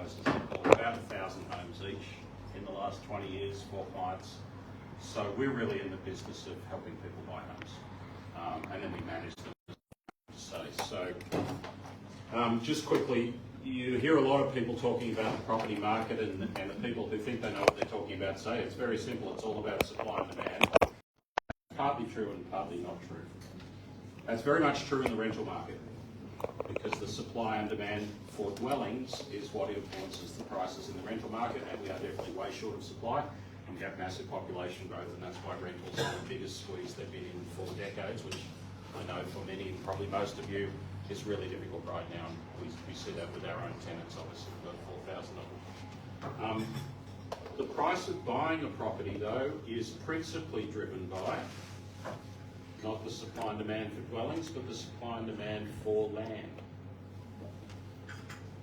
houses have bought about 1,000 homes each in the last 20 years for clients. So we're really in the business of helping people buy homes, and then we manage them. So just quickly, you hear a lot of people talking about the property market, and the people who think they know what they're talking about say it's very simple. It's all about supply and demand. Partly true and partly not true. That's very much true in the rental market, because the supply and demand for dwellings is what influences the prices in the rental market, and we are definitely way short of supply, and we have massive population growth, and that's why rentals are the biggest squeeze they've been in for decades, which I know for many, probably most of you, is really difficult right now. We see that with our own tenants, obviously. We've got 4,000 of them. The price of buying a property, though, is principally driven by not the supply and demand for dwellings, but the supply and demand for land.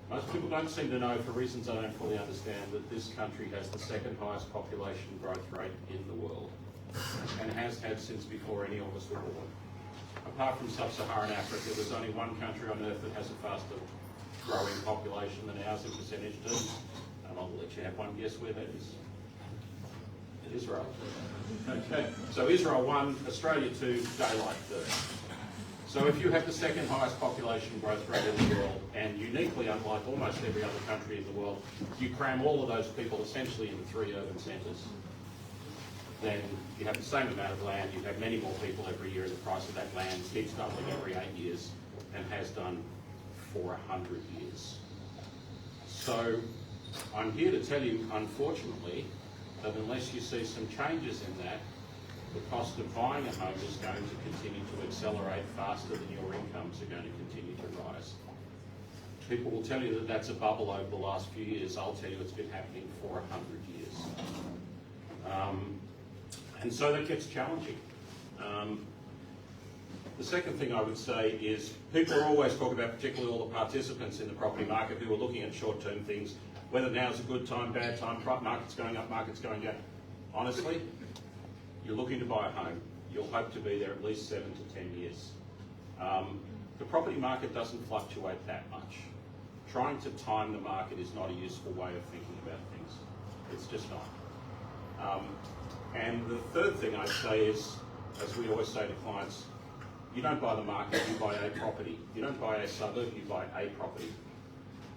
Most people don't seem to know, for reasons I don't fully understand, that this country has the second highest population growth rate in the world, and has had since before any of us were born. Apart from sub-Saharan Africa, there's only one country on earth that has a faster growing population than ours in percentage terms. And I'll let you have one guess where that is. Israel. Okay, so Israel 1, Australia 2, daylight 3. So if you have the second highest population growth rate in the world, and uniquely unlike almost every other country in the world, you cram all of those people essentially into 3 urban centres, then you have the same amount of land, you have many more people every year, and the price of that land keeps doubling every 8 years and has done for 100 years. So I'm here to tell you, unfortunately, that unless you see some changes in that, the cost of buying a home is going to continue to accelerate faster than your incomes are going to continue to rise. People will tell you that that's a bubble over the last few years. I'll tell you it's been happening for 100 years. And so that gets challenging. The second thing I would say is people are always talking about, particularly all the participants in the property market who are looking at short-term things, whether now's a good time, bad time, market's going up, market's going down. Honestly, you're looking to buy a home. You'll hope to be there at least 7 to 10 years. The property market doesn't fluctuate that much. Trying to time the market is not a useful way of thinking about things. It's just not. And the third thing I'd say is, as we always say to clients, you don't buy the market, you buy a property. You don't buy a suburb, you buy a property.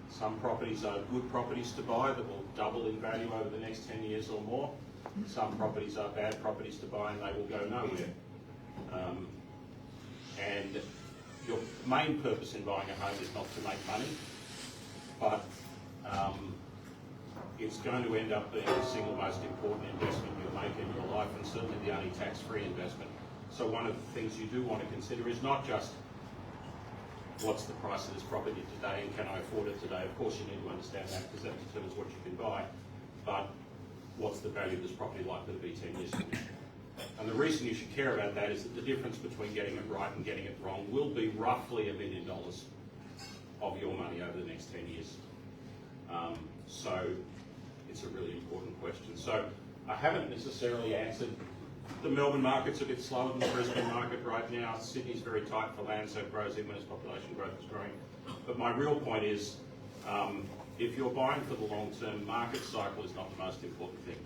Some properties are good properties to buy that will double in value over the next 10 years or more. Some properties are bad properties to buy and they will go nowhere. And your main purpose in buying a home is not to make money, but it's going to end up being the single most important investment you'll make in your life, and certainly the only tax-free investment. So one of the things you do want to consider is not just what's the price of this property today and can I afford it today. Of course you need to understand that because that determines what you can buy, but what's the value of this property likely to be 10 years from now? And the reason you should care about that is that the difference between getting it right and getting it wrong will be roughly $1 million of your money over the next 10 years. So it's a really important question. So I haven't necessarily answered. The Melbourne market's a bit slower than the Brisbane market right now. Sydney's very tight for land, so it grows even as population growth is growing. But my real point is, if you're buying for the long term, market cycle is not the most important thing.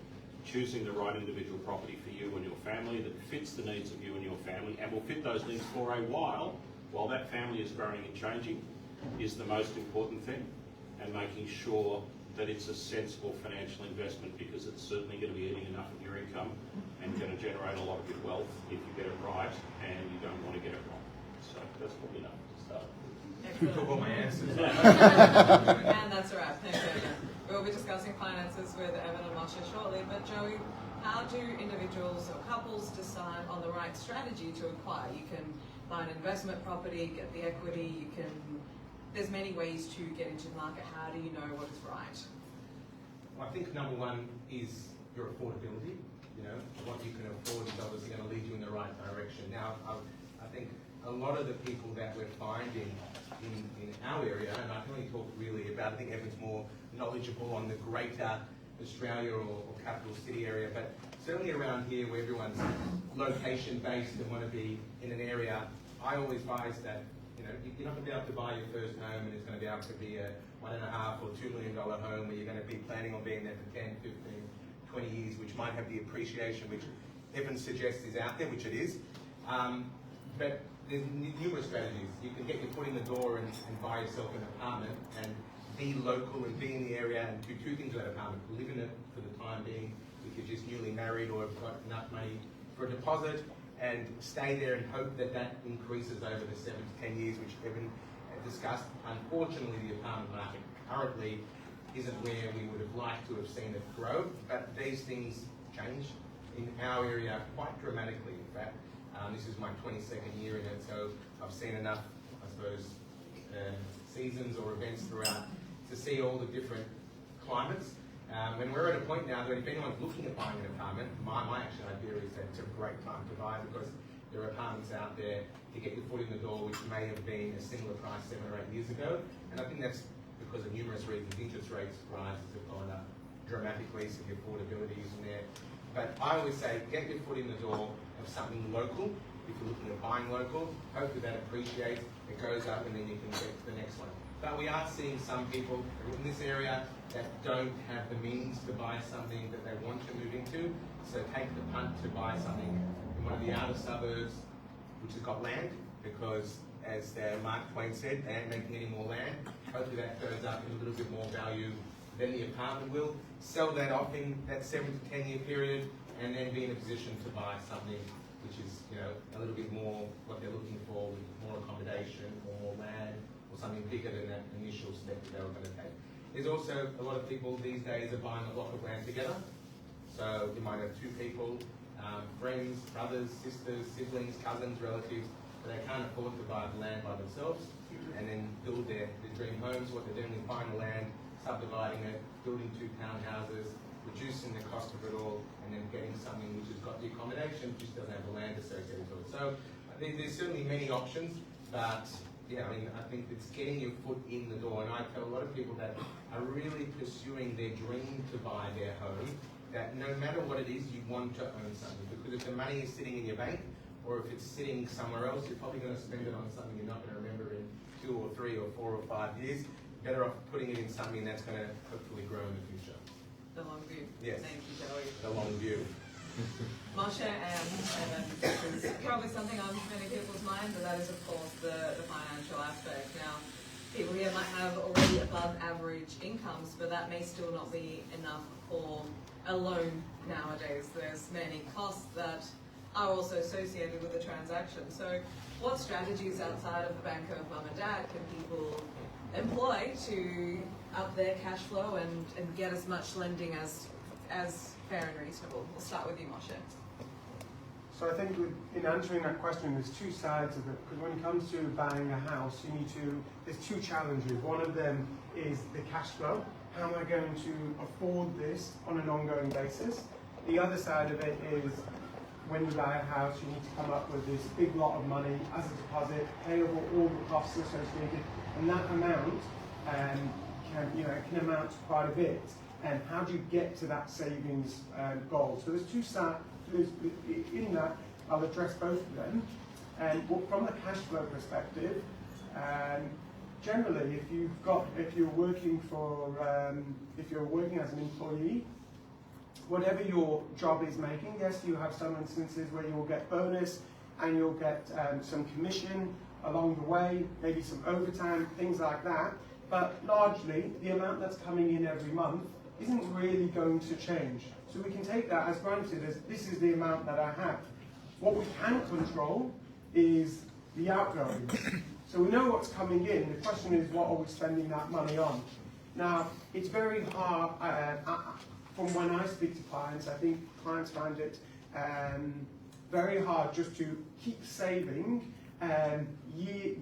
Choosing the right individual property for you and your family that fits the needs of you and your family and will fit those needs for a while that family is growing and changing, is the most important thing. And making sure that it's a sensible financial investment, because it's certainly going to be eating enough of your income and going to generate a lot of your wealth if you get it right, and you don't want to get it wrong. So that's probably enough to start. You took all my answers. And that's a wrap. Thanks, Evan. We'll be discussing finances with Evan and Moshe shortly, but Joey, how do individuals or couples decide on the right strategy to acquire? You can buy an investment property, get the equity, there's many ways to get into the market. How do you know what is right? Well, I think number one is your affordability. You know, what you can afford is obviously going to lead you in the right direction. Now, I think a lot of the people that we're finding in our area, and I can only talk really about, I think Evan's more knowledgeable on the greater Australia or capital city area, but certainly around here where everyone's location based and want to be in an area, I always advise that you're not going to be able to buy your first home and it's going to be able to be a $1.5 or $2 million home where you're going to be planning on being there for 10, 15, 20 years, which might have the appreciation which Evan suggests is out there, which it is. But there's numerous strategies. You can get your foot in the door and buy yourself an apartment and be local and be in the area and do two things with that apartment. Live in it for the time being if you're just newly married or have got enough money for a deposit, and stay there and hope that that increases over the 7 to 10 years, which Evan discussed. Unfortunately, the apartment market currently isn't where we would have liked to have seen it grow, but these things change in our area quite dramatically, in fact. This is my 22nd year in it, so I've seen enough, I suppose, seasons or events throughout to see all the different climates. When we're at a point now that if anyone's looking at buying an apartment, my actual idea is that it's a great time to buy because there are apartments out there to get your foot in the door which may have been a similar price 7 or 8 years ago. And I think that's because of numerous reasons. Interest rates rises have gone up dramatically, so the affordability isn't there. But I always say, get your foot in the door of something local. If you're looking at buying local, hopefully that appreciates, it goes up, and then you can get to the next one. But we are seeing some people in this area that don't have the means to buy something that they want to move into. So take the punt to buy something in one of the outer suburbs, which has got land, because as Mark Twain said, they ain't making any more land. Hopefully that goes up in a little bit more value than the apartment will. Sell that off in that 7 to 10 year period, and then be in a position to buy something which is, a little bit more what they're looking for, with more accommodation or more land, or something bigger than that initial step that they were going to take. There's also a lot of people these days are buying a block of land together. So you might have 2 people, friends, brothers, sisters, siblings, cousins, relatives, but they can't afford to buy the land by themselves and then build their dream homes. What they're doing is buying the land, subdividing it, building 2 townhouses, reducing the cost of it all, and then getting something which has got the accommodation, just doesn't have the land associated to it. So there's certainly many options, but I think it's getting your foot in the door. And I tell a lot of people that are really pursuing their dream to buy their home, that no matter what it is, you want to own something. Because if the money is sitting in your bank, or if it's sitting somewhere else, you're probably going to spend it on something you're not going to remember in 2 or 3 or 4 or 5 years. Better off putting it in something that's going to hopefully grow in the future. The long view. Yes. Thank you, Joey. The long view. Moshe and Evan, this is probably something on many people's mind, but that is, of course, the financial aspect. Now, people here might have already above average incomes, but that may still not be enough for a loan nowadays. There's many costs that are also associated with the transaction. So what strategies outside of the bank of mum and dad can people employ to up their cash flow and get as much lending as fair and reasonable? We'll start with you, Moshe. So I think in answering that question, there's 2 sides of it. Because when it comes to buying a house, there's 2 challenges. One of them is the cash flow. How am I going to afford this on an ongoing basis? The other side of it is when you buy a house, you need to come up with this big lot of money as a deposit, pay over all the costs associated, and that amount can amount to quite a bit. And how do you get to that savings goal? So there's 2 sides. In that, I'll address both of them. And from the cash flow perspective, generally, if you're working as an employee, whatever your job is making, yes, you have some instances where you will get bonus and you'll get some commission along the way, maybe some overtime, things like that. But largely, the amount that's coming in every month isn't really going to change. So we can take that as granted as this is the amount that I have. What we can control is the outgoings. So we know what's coming in. The question is, what are we spending that money on? Now, it's very hard, from when I speak to clients, I think clients find it very hard just to keep saving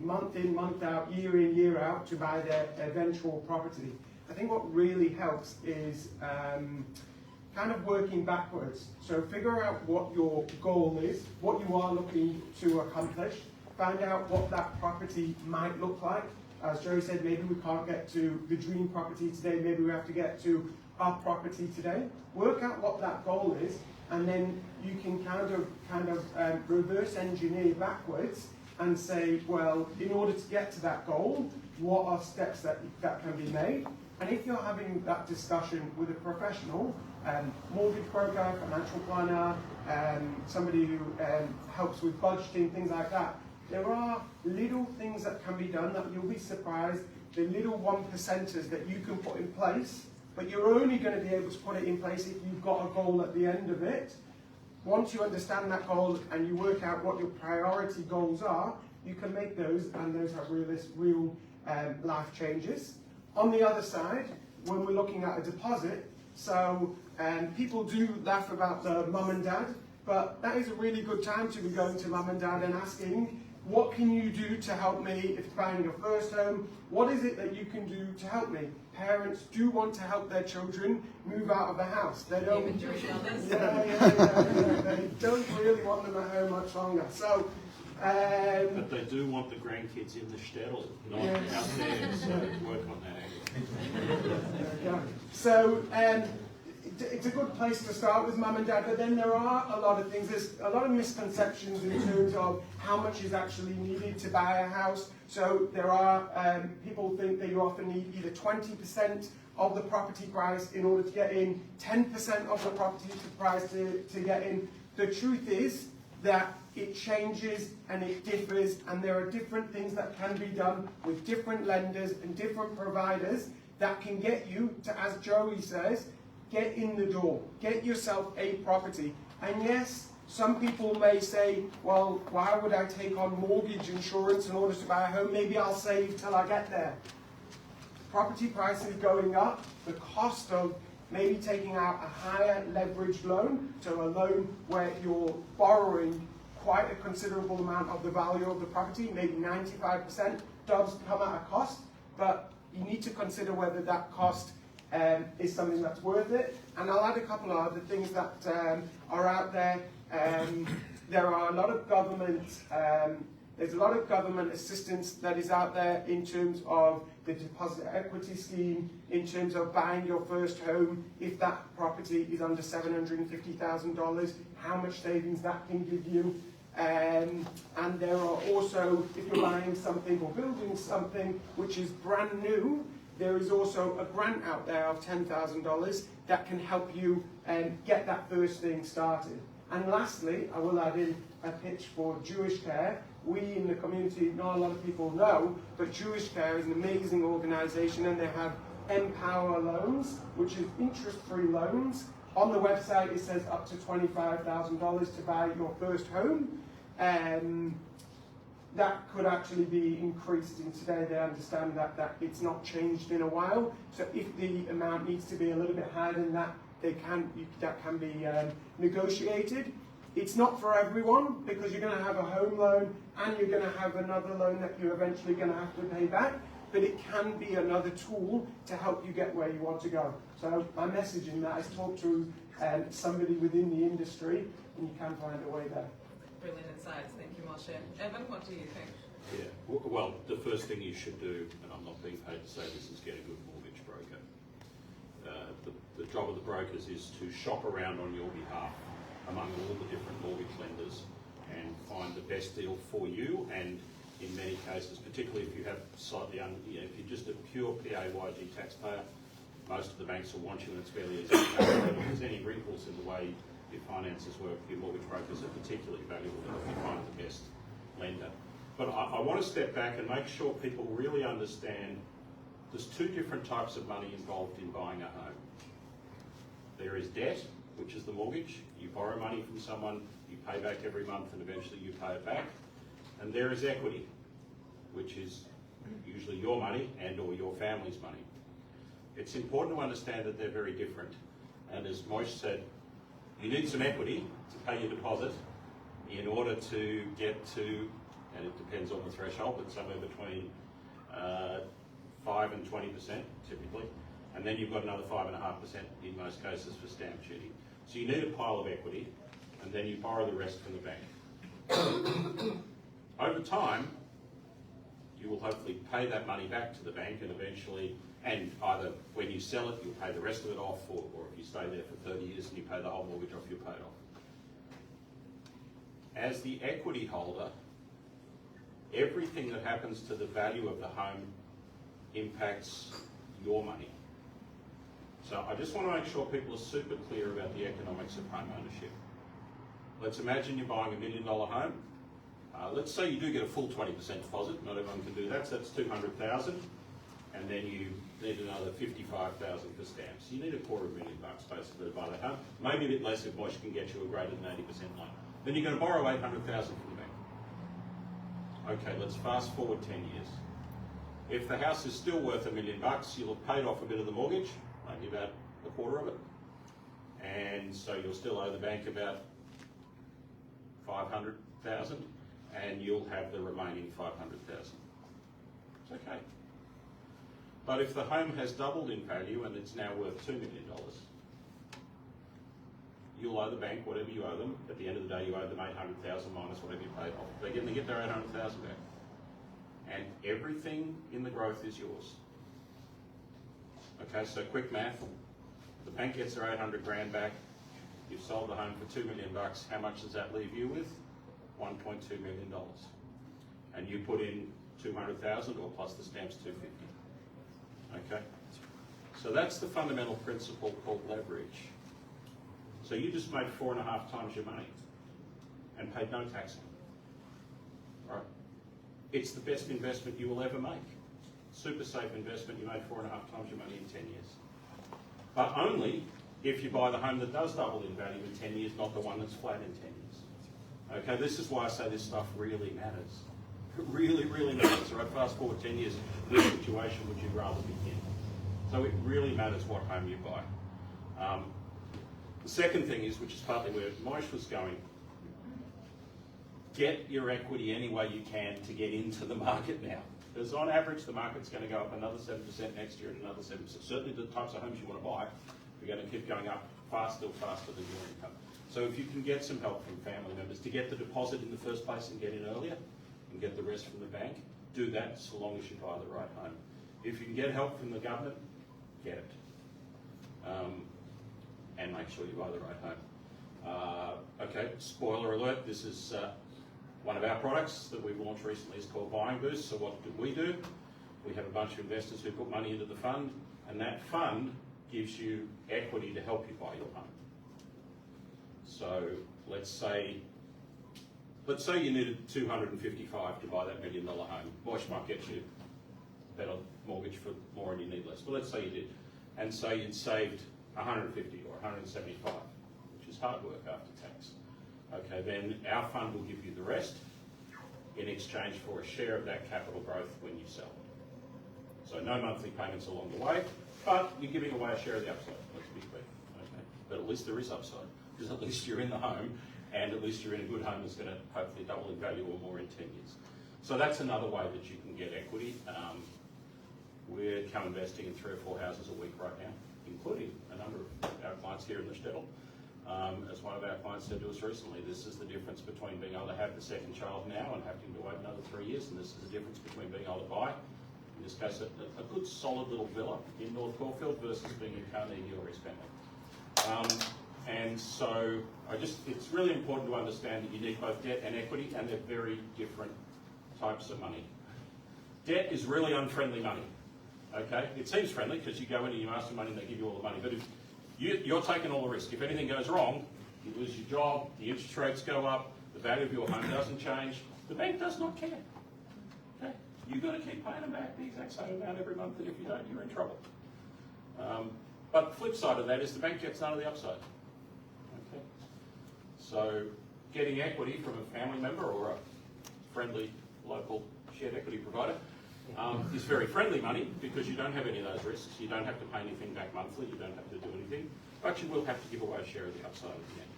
month in, month out, year in, year out to buy their eventual property. I think what really helps is kind of working backwards. So figure out what your goal is, what you are looking to accomplish, find out what that property might look like. As Joey said, maybe we can't get to the dream property today, maybe we have to get to our property today. Work out what that goal is, and then you can kind of reverse engineer backwards and say, well, in order to get to that goal, what are steps that can be made? And if you're having that discussion with a professional, mortgage broker, financial planner, somebody who helps with budgeting, things like that, there are little things that can be done that you'll be surprised, the little 1%ers that you can put in place, but you're only going to be able to put it in place if you've got a goal at the end of it. Once you understand that goal and you work out what your priority goals are, you can make those, and those have real life changes. On the other side, when we're looking at a deposit, so people do laugh about the mum and dad, but that is a really good time to be going to mum and dad and asking, what can you do to help me if you're buying your first home? What is it that you can do to help me? Parents do want to help their children move out of the house. They don't. Even Jewish mothers. They don't really want them at home much longer. So. But they do want the grandkids in the shtetl, not out there. So work on that. So it's a good place to start with mum and dad, but then there are a lot of things. There's a lot of misconceptions in terms of how much is actually needed to buy a house. So there are people think that you often need either 20% of the property price in order to get in, 10% of the property price to get in. The truth is that it changes and it differs, and there are different things that can be done with different lenders and different providers that can get you to, as Joey says, get in the door, get yourself a property. And yes, some people may say, well, why would I take on mortgage insurance in order to buy a home? Maybe I'll save till I get there. Property prices going up, the cost of maybe taking out a higher leveraged loan, so a loan where you're borrowing quite a considerable amount of the value of the property, maybe 95%, does come at a cost, but you need to consider whether that cost is something that's worth it. And I'll add a couple of other things that are out there. There are a lot of government, there's a lot of government assistance that is out there in terms of the deposit equity scheme, in terms of buying your first home, if that property is under $750,000, how much savings that can give you. And there are also, if you're buying something or building something which is brand new, there is also a grant out there of $10,000 that can help you get that first thing started. And lastly, I will add in a pitch for Jewish Care. We in the community, not a lot of people know, but Jewish Care is an amazing organisation, and they have Empower loans, which is interest-free loans. On the website it says up to $25,000 to buy your first home. That could actually be increased, and today they understand that it's not changed in a while. So if the amount needs to be a little bit higher than that, that can be negotiated. It's not for everyone, because you're going to have a home loan and you're going to have another loan that you're eventually going to have to pay back, but it can be another tool to help you get where you want to go. So my message in that is talk to somebody within the industry, and you can find a way there. Brilliant insights. Thank you, Moshe. Evan, what do you think? Yeah, well, the first thing you should do, and I'm not being paid to say this, is get a good mortgage broker. The job of the brokers is to shop around on your behalf among all the different mortgage lenders and find the best deal for you. And in many cases, particularly if you have slightly, if you're just a pure PAYG taxpayer, most of the banks will want you, and it's fairly easy. If there's any wrinkles in the way your finances work, your mortgage brokers are particularly valuable if you find the best lender. But I want to step back and make sure people really understand there's two different types of money involved in buying a home. There is debt, which is the mortgage. You borrow money from someone, you pay back every month, and eventually you pay it back. And there is equity, which is usually your money and or your family's money. It's important to understand that they're very different. And as Moshe said, you need some equity to pay your deposit in order to get to, and it depends on the threshold, but somewhere between 5 and 20% typically. And then you've got another 5.5% in most cases for stamp duty. So you need a pile of equity, and then you borrow the rest from the bank. Over time, you will hopefully pay that money back to the bank, and eventually, and either when you sell it, you'll pay the rest of it off, or if you stay there for 30 years and you pay the whole mortgage off, you'll pay it off. As the equity holder, everything that happens to the value of the home impacts your money. So I just want to make sure people are super clear about the economics of home ownership. Let's imagine you're buying $1 million home. Let's say you do get a full 20% deposit. Not everyone can do that, so that's $200,000. And then you need another $55,000 for stamps. You need $250,000 basically to buy that home. Maybe a bit less if Moshe can get you a greater than 80% loan. Then you're going to borrow $800,000 from the bank. Okay, let's fast forward 10 years. If the house is still worth $1 million, you'll have paid off a bit of the mortgage, maybe about a quarter of it. And so you'll still owe the bank about $500,000, and you'll have the remaining $500,000. It's okay. But if the home has doubled in value and it's now worth $2 million, you'll owe the bank whatever you owe them. At the end of the day, you owe them $800,000 minus whatever you paid off. They're going to get their $800,000 back. And everything in the growth is yours. Okay, so quick math. The bank gets their $800,000 back. You've sold the home for $2 million. How much does that leave you with? $1.2 million. And you put in $200,000 or plus the stamps $250,000. Okay? So that's the fundamental principle called leverage. So you just made 4.5 times your money and paid no tax on it. Right? It's the best investment you will ever make. Super safe investment, you made 4.5 times your money in 10 years. But only if you buy the home that does double in value in 10 years, not the one that's flat in 10 years. Okay, this is why I say this stuff really matters. It really, really matters. Right? Fast forward 10 years, which situation would you rather be in? So it really matters what home you buy. The second thing is, which is partly where Moshe was going, get your equity any way you can to get into the market now. Because on average, the market's going to go up another 7% next year and another 7%. Certainly the types of homes you want to buy are going to keep going up faster than your income. So if you can get some help from family members to get the deposit in the first place and get in earlier and get the rest from the bank, do that so long as you buy the right home. If you can get help from the government, get it. And make sure you buy the right home. Okay, spoiler alert, this is one of our products that we've launched recently is called Buying Boost. So what do? We have a bunch of investors who put money into the fund, and that fund gives you equity to help you buy your home. So let's say you needed $255 to buy that $1 million home. Moshe might get you a better mortgage for more and you need less. But let's say you did. And so you'd saved $150 or $175, which is hard work after tax. Okay, then our fund will give you the rest in exchange for a share of that capital growth when you sell it. So no monthly payments along the way, but you're giving away a share of the upside, let's be clear. Okay? But at least there is upside, because at least you're in the home, and at least you're in a good home that's going to hopefully double in value or more in 10 years. So that's another way that you can get equity. We're co-investing in 3 or 4 houses a week right now, including a number of our clients here in the shtetl. As one of our clients said to us recently, this is the difference between being able to have the second child now and having to wait another 3 years, and this is the difference between being able to buy, in this case, a good solid little villa in North Caulfield versus being in Carnegie or East Bentley. And so it's really important to understand that you need both debt and equity, and they're very different types of money. Debt is really unfriendly money. Okay, it seems friendly because you go in and you ask for money and they give you all the money, but if you're taking all the risk. If anything goes wrong, you lose your job, the interest rates go up, the value of your home doesn't change, the bank does not care. Okay, you've got to keep paying them back the exact same amount every month, and if you don't, you're in trouble. But the flip side of that is the bank gets none of the upside. Okay, so getting equity from a family member or a friendly local shared equity provider is very friendly money because you don't have any of those risks. You don't have to pay anything back monthly. You don't have to do anything, but you will have to give away a share of the upside at the end.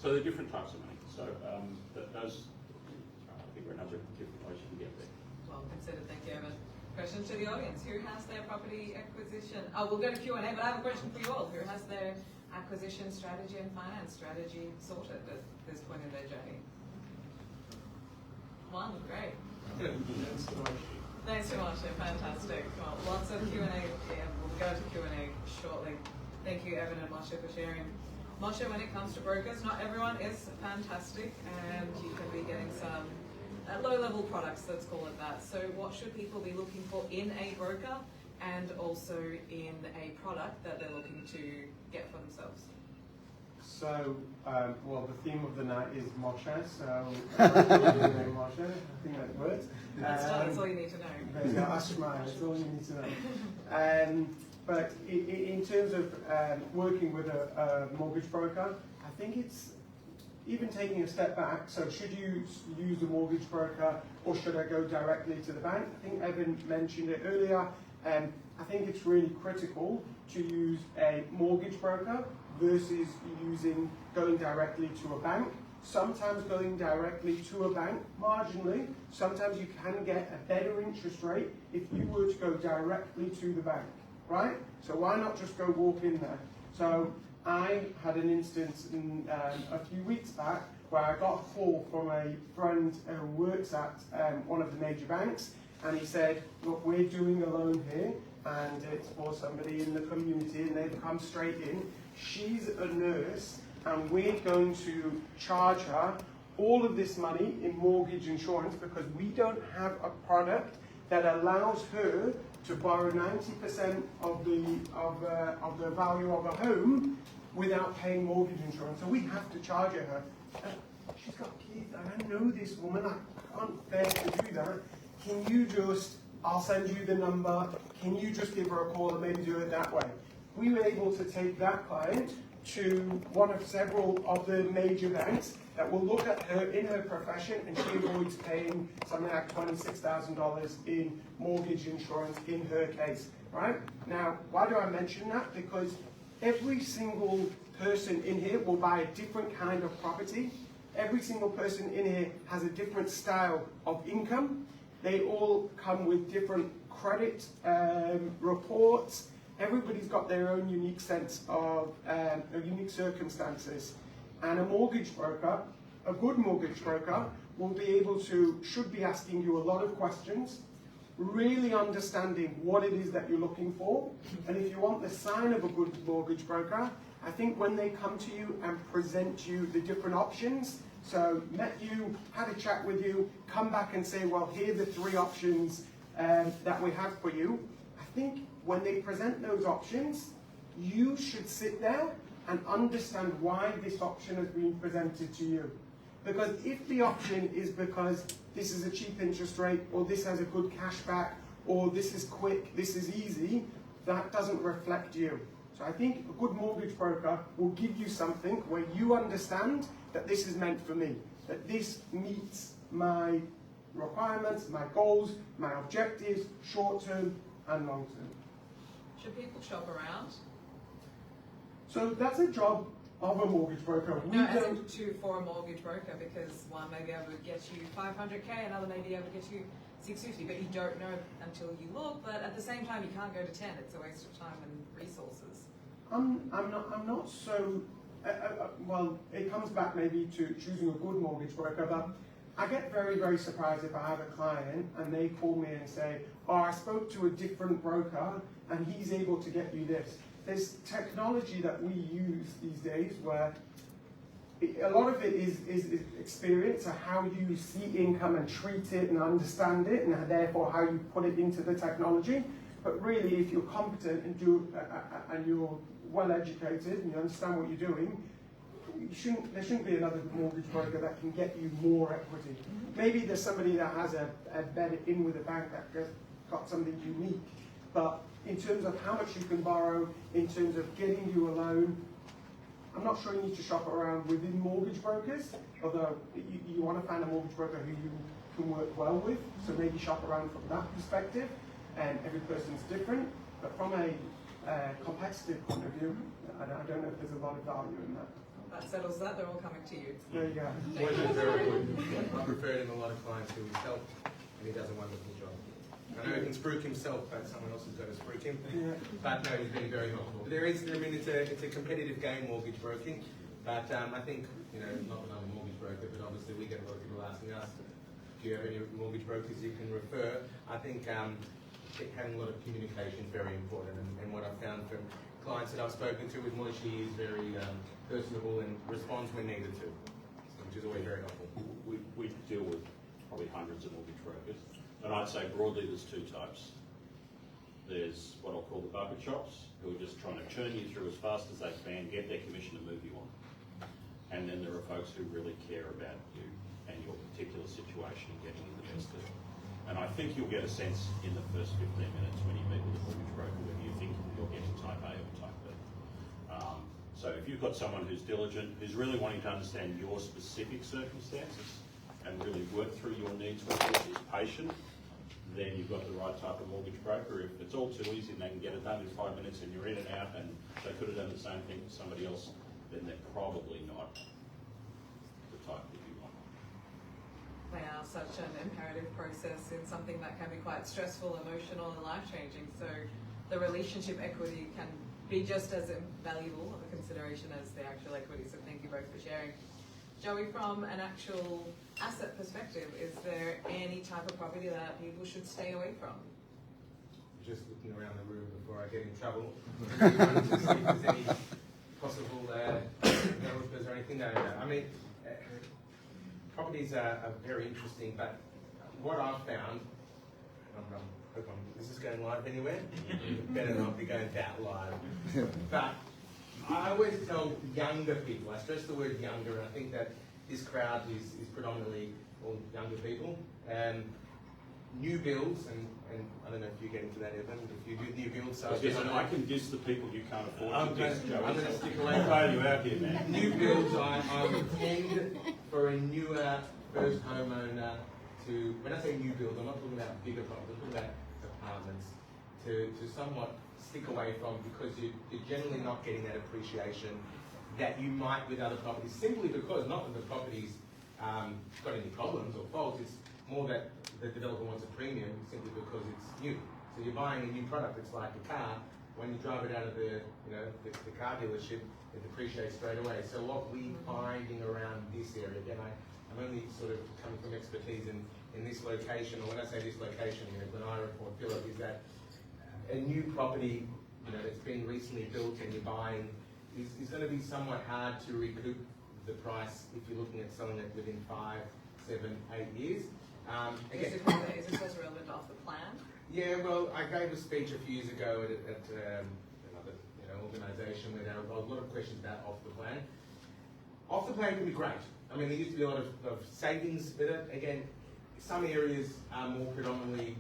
So there are different types of money. So those, I think there are a number of different ways you can get there. Well considered, thank you, Evan. Question to the audience: who has their property acquisition? Oh, we'll go to Q&A, but I have a question for you all. Who has their acquisition strategy and finance strategy sorted at this point in their journey? One, great. Thanks so much, fantastic. Well, lots of Q&A. Yeah, we'll go to Q&A shortly. Thank you, Evan and Moshe, for sharing. Moshe, when it comes to brokers, not everyone is fantastic, and you can be getting some low-level products, let's call it that. So what should people be looking for in a broker and also in a product that they're looking to get for themselves? So, well, the theme of the night is Moshe, so Moshe, I think that works. That's all you need to know. There you go, Ashma, that's all you need to know. But in terms of working with a mortgage broker, I think it's even taking a step back. So should you use a mortgage broker or should I go directly to the bank? I think Evan mentioned it earlier. I think it's really critical to use a mortgage broker versus going directly to a bank. Sometimes going directly to a bank, marginally, sometimes you can get a better interest rate if you were to go directly to the bank, right? So why not just go walk in there? So I had an instance a few weeks back where I got a call from a friend who works at one of the major banks, and he said, look, we're doing a loan here, and it's for somebody in the community, and they've come straight in. She's a nurse, and we're going to charge her all of this money in mortgage insurance because we don't have a product that allows her to borrow 90% of the value of a home without paying mortgage insurance. So we have to charge her. She's got kids, and I know this woman, I can't bear to do that. Can you just, I'll send you the number, can you just give her a call and maybe do it that way? We were able to take that client to one of several of the major banks that will look at her in her profession, and she avoids paying something like $26,000 in mortgage insurance in her case, right? Now, why do I mention that? Because every single person in here will buy a different kind of property. Every single person in here has a different style of income. They all come with different credit reports. Everybody's got their own unique sense of unique circumstances. And a mortgage broker, a good mortgage broker, will be able to, should be asking you a lot of questions, really understanding what it is that you're looking for. And if you want the sign of a good mortgage broker, I think when they come to you and present you the different options, so met you, had a chat with you, come back and say, well, here are the 3 options that we have for you. I think when they present those options, you should sit there and understand why this option has been presented to you. Because if the option is because this is a cheap interest rate, or this has a good cashback, or this is quick, this is easy, that doesn't reflect you. So I think a good mortgage broker will give you something where you understand that this is meant for me, that this meets my requirements, my goals, my objectives, short term and long term. Should people shop around? So that's a job of a mortgage broker. No, as in for a mortgage broker, because one may be able to get you 500K, another may be able to get you 650, but you don't know until you look. But at the same time, you can't go to 10. It's a waste of time and resources. I'm not so. Well, it comes back maybe to choosing a good mortgage broker, but I get very, very surprised if I have a client and they call me and say, oh, I spoke to a different broker and he's able to get you this. There's technology that we use these days where a lot of it is experience of how you see income and treat it and understand it, and therefore how you put it into the technology. But really, if you're competent and you're well educated and you understand what you're doing, there shouldn't be another mortgage broker that can get you more equity. Maybe there's somebody that has a better in with a bank that got something unique. But in terms of how much you can borrow, in terms of getting you a loan, I'm not sure you need to shop around within mortgage brokers, although you want to find a mortgage broker who you can work well with, so maybe shop around from that perspective, and every person's different. But from a competitive point of view, I don't know if there's a lot of value in that. That settles that, they're all coming to you. There you go. Moshe's very good. I've referred him a lot of clients who he's helped, and he does a wonderful job. I know he can spruik himself, but someone else has got to spruik him. Yeah. But no, he's been very helpful. It's a competitive game, mortgage broking. But I think, not that I'm a mortgage broker, but obviously we get a lot of people asking us, do you have any mortgage brokers you can refer? I think having a lot of communication is very important. And what I've found from clients that I've spoken to with Moshe is very personable and responds when needed to, which is always very helpful. We deal with probably hundreds of mortgage brokers. And I'd say broadly there's two types. There's what I'll call the bucket shops, who are just trying to churn you through as fast as they can, get their commission and move you on. And then there are folks who really care about you and your particular situation and getting you the best deal. And I think you'll get a sense in the first 15 minutes when you meet with a mortgage broker whether you think you're getting type A or type B. So if you've got someone who's diligent, who's really wanting to understand your specific circumstances and really work through your needs, which is patient, then you've got the right type of mortgage broker. If it's all too easy and they can get it done in 5 minutes and you're in and out and they could have done the same thing for somebody else, then they're probably not the type that you want. They are such an imperative process in something that can be quite stressful, emotional, and life-changing. So the relationship equity can be just as valuable of a consideration as the actual equity. So thank you both for sharing. Joey, from an actual asset perspective, is there any type of property that people should stay away from? Just looking around the room before I get in trouble, to see if there's any possible developers or anything. No. I mean, properties are very interesting, but what I've found, is this going live anywhere? Better not be going that live. But I always tell younger people, I stress the word younger, and I think that this crowd is predominantly all younger people. New builds, and I don't know if you get into that, Evan, if you do new builds. So I can diss the people you can't afford I'm to diss, Joey. going to stick away. I'll bail you out here, man. New builds, I tend for a newer first homeowner to, when I say new builds, I'm not talking about bigger properties, I'm talking about apartments, to somewhat stick away from, because you're generally not getting that appreciation that you might with other properties, simply because, not that the property's got any problems or faults, it's more that the developer wants a premium simply because it's new. So you're buying a new product, it's like a car. When you drive it out of the car dealership, it depreciates straight away. So what we finding around this area, again, I'm only sort of coming from expertise in this location, or when I say this location, Elinor or Phillip, is that a new property that's been recently built and you're buying is going to be somewhat hard to recoup the price if you're looking at selling it within 5, 7, 8 years. Again, Is this also relevant off the plan? yeah, well, I gave a speech a few years ago at another organisation where there were a lot of questions about off the plan. Off the plan can be great. I mean, there used to be a lot of savings with it. Again, some areas are more predominantly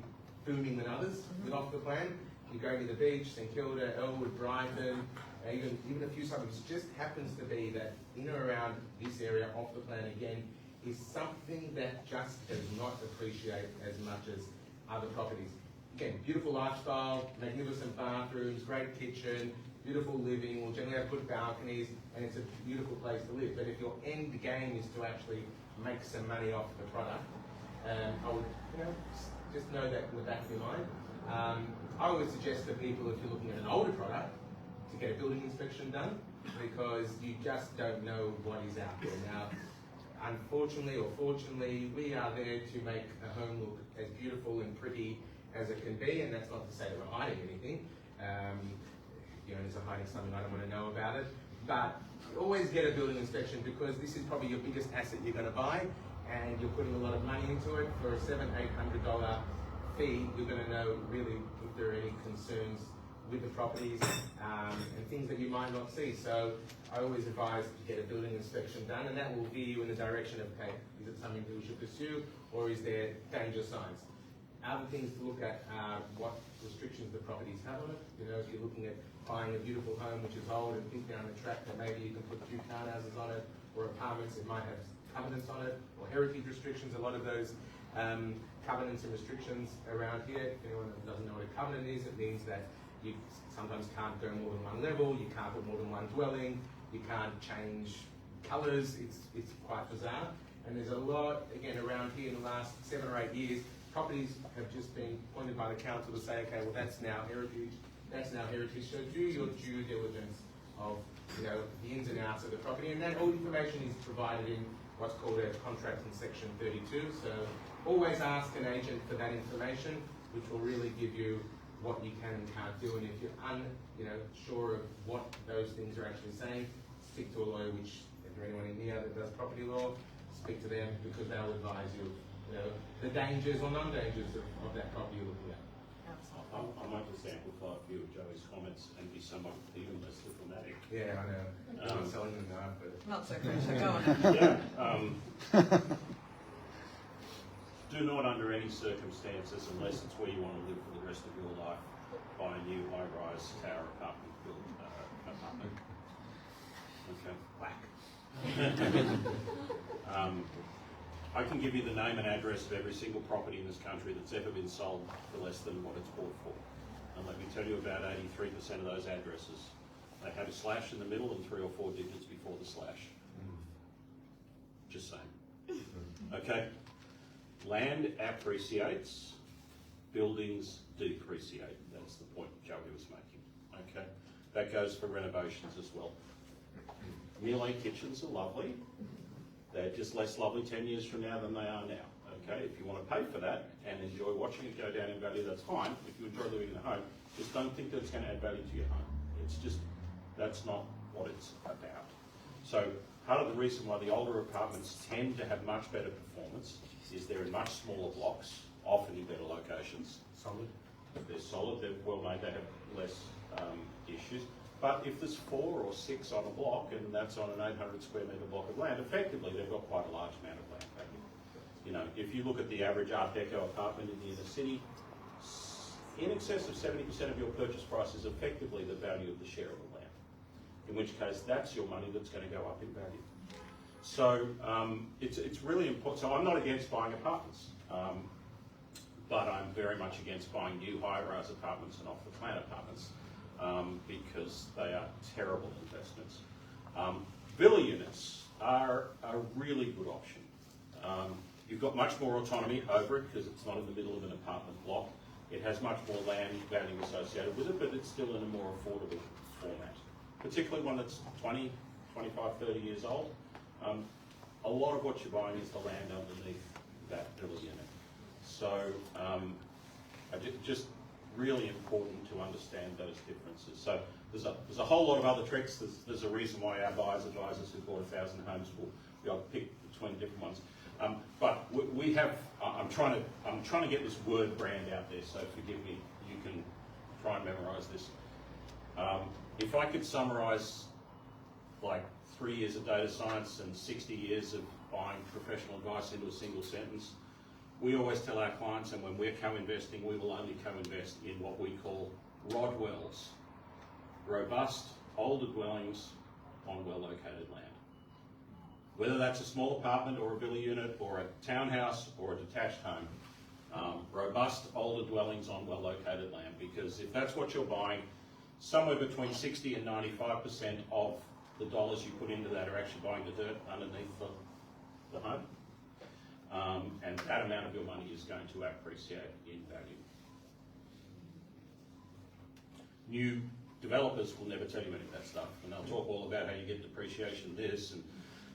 booming than others with off the plan. You go to the beach, St Kilda, Elwood, Brighton, even a few suburbs. It just happens to be that in or around this area, off the plan again, is something that just does not appreciate as much as other properties. Again, beautiful lifestyle, magnificent bathrooms, great kitchen, beautiful living, will generally have good balconies, and it's a beautiful place to live. But if your end game is to actually make some money off the product, I would just know that in the back of your mind. I always suggest to people, if you're looking at an older product, to get a building inspection done, because you just don't know what is out there. Now, unfortunately or fortunately, we are there to make a home look as beautiful and pretty as it can be, and that's not to say that we're hiding anything. The owners are hiding something, I don't want to know about it. But always get a building inspection, because this is probably your biggest asset you're going to buy, and you're putting a lot of money into it. For a $700-800 fee, you're going to know really if there are any concerns with the properties and things that you might not see. So I always advise to get a building inspection done, and that will veer you in the direction of, okay, is it something that we should pursue, or is there danger signs? Other things to look at are what restrictions the properties have on it. If you're looking at buying a beautiful home which is old and think down the track that maybe you can put 2 townhouses on it, or apartments, it might have covenants on it, or heritage restrictions. A lot of those covenants and restrictions around here, if anyone doesn't know what a covenant is, it means that you sometimes can't go more than one level, you can't put more than one dwelling, you can't change colours. It's quite bizarre. And there's a lot, again, around here in the last 7 or 8 years, properties have just been pointed by the council to say, okay, well, that's now heritage, so do your due diligence of the ins and outs of the property, and that all information is provided in what's called a contract in section 32. So always ask an agent for that information, which will really give you what you can and can't do. And if you're unsure of what those things are actually saying, stick to a lawyer, which, if there's anyone in here that does property law, speak to them, because they'll advise you You know, the dangers or non-dangers of that property you're looking at. I might just amplify a few of Joey's comments and be somewhat even less diplomatic. Yeah, I know. I'm not selling them now, but Not so crucial, go on. Yeah. Do not, under any circumstances, unless it's where you want to live for the rest of your life, buy a new high-rise tower apartment apartment. Okay, whack. I can give you the name and address of every single property in this country that's ever been sold for less than what it's bought for. And let me tell you, about 83% of those addresses, they have a slash in the middle and 3 or 4 digits before the slash. Just saying. Okay? Land appreciates, buildings depreciate. That's the point Joey was making. Okay? That goes for renovations as well. Meal kitchens are lovely. They're just less lovely 10 years from now than they are now. Okay, if you want to pay for that and enjoy watching it go down in value, that's fine. If you enjoy living in a home, just don't think that it's going to add value to your home. It's just, that's not what it's about. So part of the reason why the older apartments tend to have much better performance is they're in much smaller blocks, often in better locations. solid. They're solid, they're well made, they have less issues. But if there's 4 or 6 on a block, and that's on an 800 square metre block of land, effectively they've got quite a large amount of land value. You know, if you look at the average Art Deco apartment in the inner city, in excess of 70% of your purchase price is effectively the value of the share of the land. In which case, that's your money that's going to go up in value. So it's really important. So I'm not against buying apartments, but I'm very much against buying new high-rise apartments and off-the-plan apartments. Because they are terrible investments. Villa units are a really good option. You've got much more autonomy over it because it's not in the middle of an apartment block. It has much more land value associated with it, but it's still in a more affordable format. Particularly one that's 20, 25, 30 years old. A lot of what you're buying is the land underneath that villa unit. So just really important to understand those differences. So there's a whole lot of other tricks. There's a reason why our buyers advisors who bought 1,000 homes will be able to pick between different ones. But we have. I'm trying to get this word brand out there. So forgive me. You can try and memorise this. If I could summarise like 3 years of data science and 60 years of buying professional advice into a single sentence, we always tell our clients, and when we're co-investing, we will only co-invest in what we call rodwells, robust, older dwellings on well-located land. Whether that's a small apartment or a villa unit or a townhouse or a detached home, robust, older dwellings on well-located land, because if that's what you're buying, somewhere between 60 and 95% of the dollars you put into that are actually buying the dirt underneath the home. And that amount of your money is going to appreciate in value. New developers will never tell you any of that stuff, and they'll talk all about how you get depreciation this and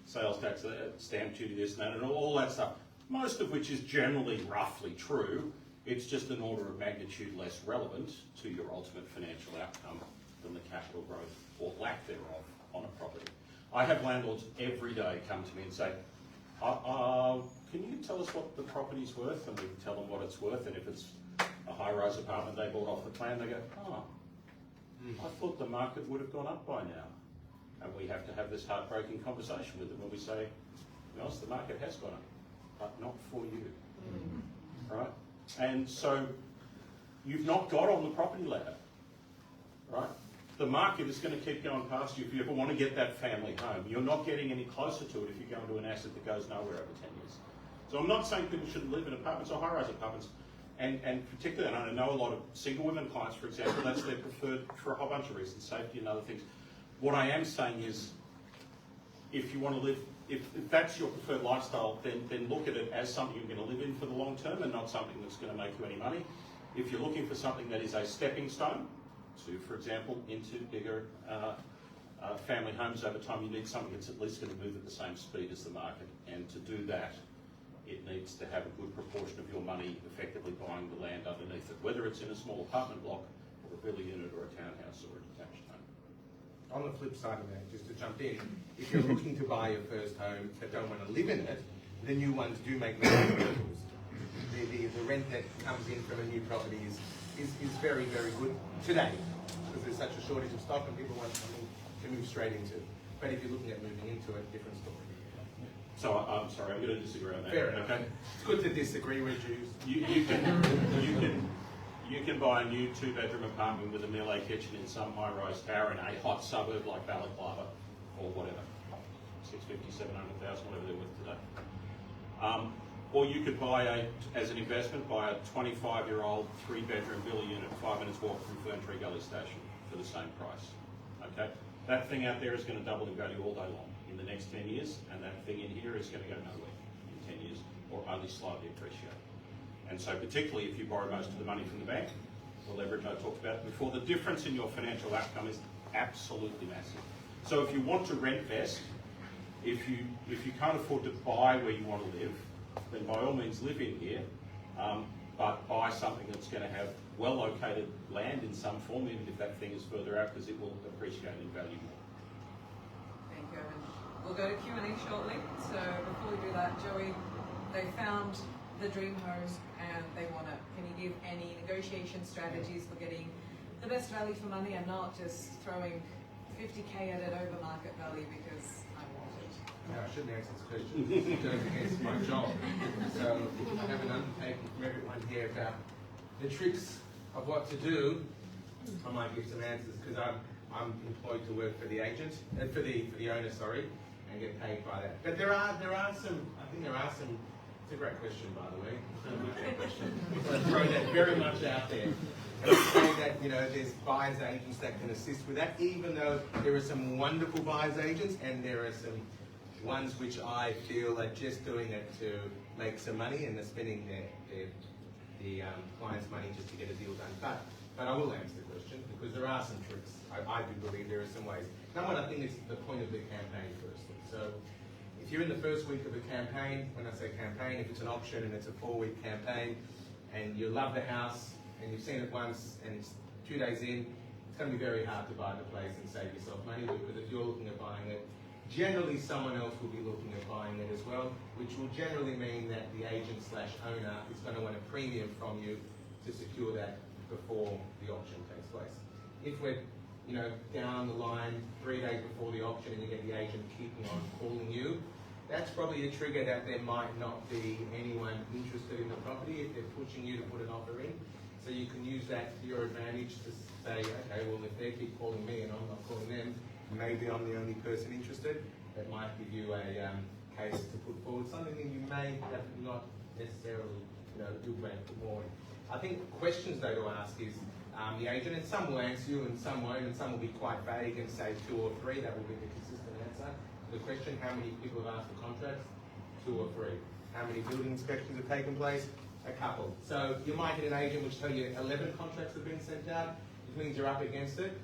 sales tax, stamp duty this and that, and all that stuff, most of which is generally roughly true. It's just an order of magnitude less relevant to your ultimate financial outcome than the capital growth or lack thereof on a property. I have landlords every day come to me and say, can you tell us what the property's worth? And we can tell them what it's worth, and if it's a high-rise apartment they bought off the plan, they go, I thought the market would have gone up by now. And we have to have this heartbreaking conversation with them when we say, yes, the market has gone up, but not for you, right? And so you've not got on the property ladder, right? The market is going to keep going past you if you ever want to get that family home. You're not getting any closer to it if you go into an asset that goes nowhere over 10 years. So I'm not saying people shouldn't live in apartments or high-rise apartments, and particularly, and I know a lot of single women clients, for example, that's their preferred for a whole bunch of reasons, safety and other things. What I am saying is, if you want to live, if that's your preferred lifestyle, then look at it as something you're going to live in for the long term and not something that's going to make you any money. If you're looking for something that is a stepping stone to, for example, into bigger family homes over time, you need something that's at least going to move at the same speed as the market. And to do that, it needs to have a good proportion of your money effectively buying the land underneath it, whether it's in a small apartment block or a villa unit or a townhouse or a detached home. On the flip side of that, just to jump in, if you're looking to buy your first home but don't want to live in it, the new ones do make money rentals. the rent that comes in from a new property is very, very good today, because there's such a shortage of stock and people want something to move straight into. But if you're looking at moving into it, different story. So I'm sorry, I'm going to disagree on that. Fair enough. Okay. It's good to disagree, we're Jews. You can buy a new 2-bedroom apartment with a melee kitchen in some high-rise tower in a hot suburb like Balaclava or whatever, 650, 700,000, whatever they're worth today. Or you could buy as an investment, buy a 25-year-old 3-bedroom villa unit 5 minutes walk from Ferntree Gully Station for the same price. Okay, that thing out there is going to double in value all day long in the next 10 years, and that thing in here is going to go nowhere in 10 years, or only slightly appreciate. And so particularly if you borrow most of the money from the bank, the leverage I talked about before, the difference in your financial outcome is absolutely massive. So if you want to rent vest, if you can't afford to buy where you want to live, then by all means live in here, but buy something that's going to have well-located land in some form, even if that thing is further out, because it will appreciate in value more. Thank you, Evan. We'll go to Q&A shortly. So before we do that, Joey, they found the dream home and they want to, can you give any negotiation strategies for getting the best value for money and not just throwing 50k at it over market value because I want it? No, I shouldn't answer this question. It goes against my job. So I have an undertaking from everyone here about the tricks of what to do. I might give some answers because I'm employed to work for the agent, for the owner, sorry, and get paid by that. But there are some. I think there are some. It's a great question, by the way. It's not a good question. I throw that very much out there. And I say that, you know, there's buyers agents that can assist with that, even though there are some wonderful buyers agents and there are some ones which I feel are just doing it to make some money and they're spending the client's money just to get a deal done. But I will answer the question because there are some tricks. I do believe there are some ways. Number one, I think it's the point of the campaign firstly. So if you're in the first week of a campaign, when I say campaign, if it's an auction and it's a 4-week campaign and you love the house and you've seen it once and it's 2 days in, it's going to be very hard to buy the place and save yourself money because if you're looking at buying it, generally someone else will be looking at buying it as well, which will generally mean that the agent slash owner is going to want a premium from you to secure that before the auction takes place. If we're down the line 3 days before the auction and you get the agent keeping on calling you, that's probably a trigger that there might not be anyone interested in the property if they're pushing you to put an offer in. So you can use that to your advantage to say, okay, well if they keep calling me and I'm not calling them, maybe I'm the only person interested. That might give you a case to put forward, something that you may have not necessarily do plan for more. I think questions though to ask is the agent, and some will answer you and some won't, and some will be quite vague and say 2 or 3, that will be the consistent answer. The question, how many people have asked for contracts? 2 or 3. How many building inspections have taken place? A couple. So you might get an agent which tell you 11 contracts have been sent out, which means you're up against it.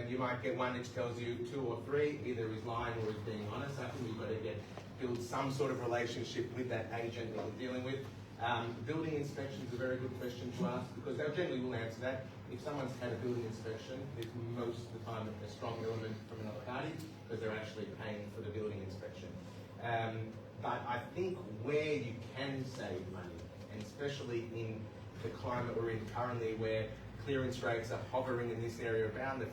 You might get one which tells you 2 or 3, either is lying or is being honest. I think you've got to build some sort of relationship with that agent that you're dealing with. Building inspection is a very good question to ask because they generally will answer that. If someone's had a building inspection, there's most of the time a strong element from another party because they're actually paying for the building inspection. But I think where you can save money, and especially in the climate we're in currently where clearance rates are hovering in this area around the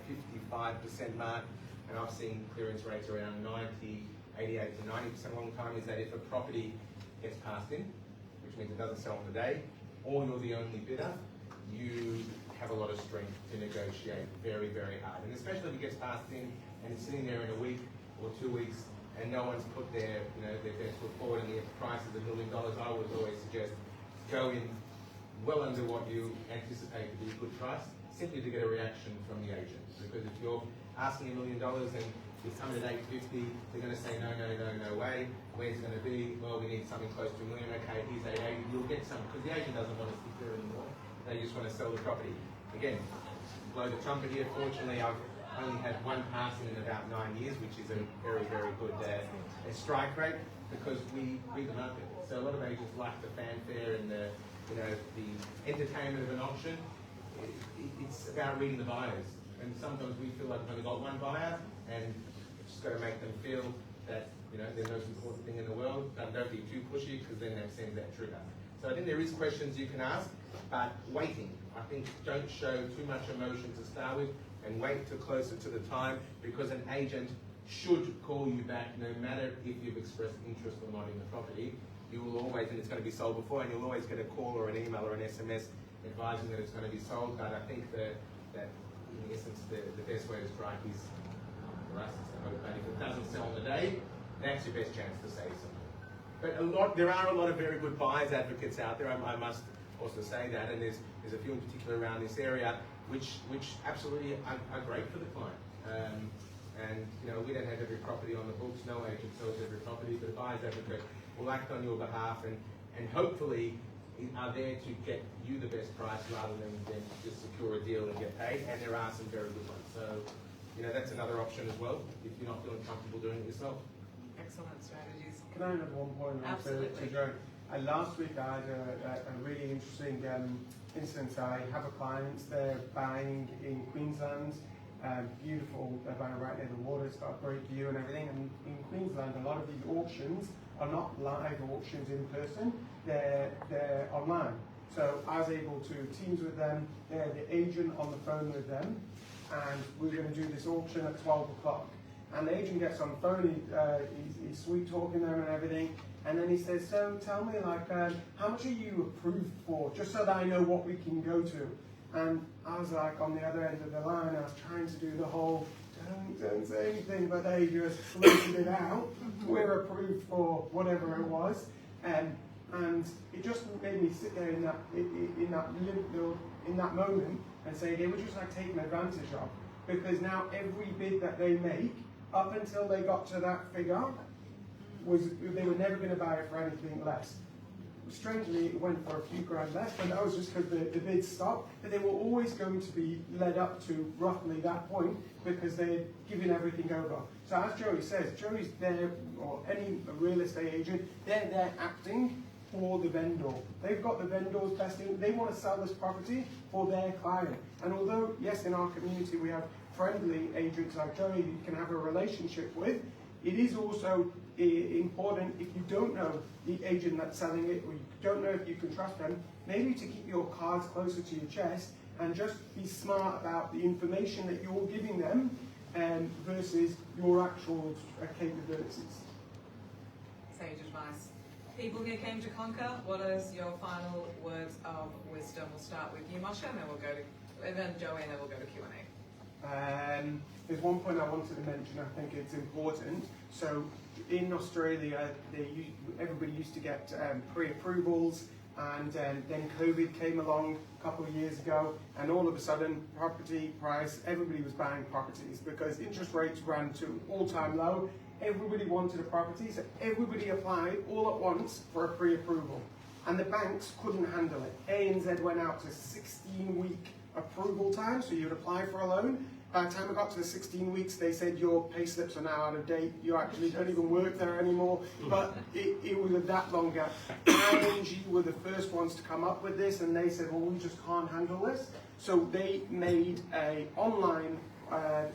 55% mark, and I've seen clearance rates around 90, 88 to 90% a long time, is that if a property gets passed in, which means it doesn't sell on the day, or you're the only bidder, you have a lot of strength to negotiate very, very hard. And especially if it gets passed in and it's sitting there in a week or 2 weeks and no one's put their best foot forward and the price is $1 million, I would always suggest go in well under what you anticipate to be a good price, simply to get a reaction from the agent. Because if you're asking $1 million and it's coming at 850, they're going to say no way. Where's it going to be? Well, we need something close to $1 million. Okay, here's 880. You'll get some because the agent doesn't want to stick there anymore. They just want to sell the property. Again, blow the trumpet here. Fortunately, I've only had one passing in about 9 years, which is a very, very good strike rate because we read the market. So a lot of agents like the fanfare and the entertainment of an auction. It's about reading the buyers. And sometimes we feel like we've only got one buyer and we've just got to make them feel that they're the most important thing in the world. Don't be too pushy because then that sends that trigger. So So I think there is questions you can ask, but waiting. I think don't show too much emotion to start with, and wait till closer to the time, because an agent should call you back no matter if you've expressed interest or not in the property. You will always, and it's going to be sold before, and you'll always get a call or an email or an SMS advising that it's going to be sold. But I think that in essence, the best way to strike is, for us, is to hope that if it doesn't sell on the day, that's your best chance to save something. But there are a lot of very good buyers advocates out there. I must also say that, and there's a few in particular around this area, which absolutely are great for the client. And you know, we don't have every property on the books. No agent sells every property, but a buyer's advocate will act on your behalf and hopefully are there to get you the best price rather than just secure a deal and get paid. And there are some very good ones. So, you know, that's another option as well if you're not feeling comfortable doing it yourself. Excellent strategies. Can I have one point on to Joe? Last week I had a really interesting instance. I have a client, they're buying in Queensland, beautiful, they're buying right near the water, it's got a great view and everything. And in Queensland, a lot of these auctions are not live auctions in person, they're online. So I was able to teams with them, they're the agent on the phone with them, and we're going to do this auction at 12 o'clock. And the agent gets on the phone, he's sweet talking them and everything, and then he says, so tell me, like, how much are you approved for, just so that I know what we can go to. And I was like on the other end of the line, I was trying to do the whole, don't say anything, but they just floated it out. We're approved for whatever it was. And it just made me sit there in that moment and say they were just like taken advantage of, because now every bid that they make up until they got to that figure they were never going to buy it for anything less. Strangely, it went for a few grand less, but that was just because the bid stopped. But they were always going to be led up to roughly that point because they're giving everything over. So as Joey says, Joey's there, or any real estate agent, they're there acting for the vendor. They've got the vendor's best in. They want to sell this property for their client. And although, yes, in our community we have friendly agents like Joey you can have a relationship with, it is also important, if you don't know the agent that's selling it, or you don't know if you can trust them, maybe to keep your cards closer to your chest and just be smart about the information that you're giving them versus your actual capabilities. Sage advice. People here came to conquer. What is your final words of wisdom? We'll start with you, Moshe, and then we'll go to, and then Joey, and then we'll go to Q&A. There's one point I wanted to mention, I think it's important. So in Australia, everybody used to get pre-approvals, and then COVID came along a couple of years ago, and all of a sudden, property price, everybody was buying properties because interest rates ran to all-time low. Everybody wanted a property, so everybody applied all at once for a pre-approval. And the banks couldn't handle it. ANZ went out to 16-week approval time, so you'd apply for a loan. By the time it got to the 16 weeks, they said your pay slips are now out of date. You actually don't even work there anymore. But it was that long gap. ING were the first ones to come up with this, and they said, well, we just can't handle this. So they made an online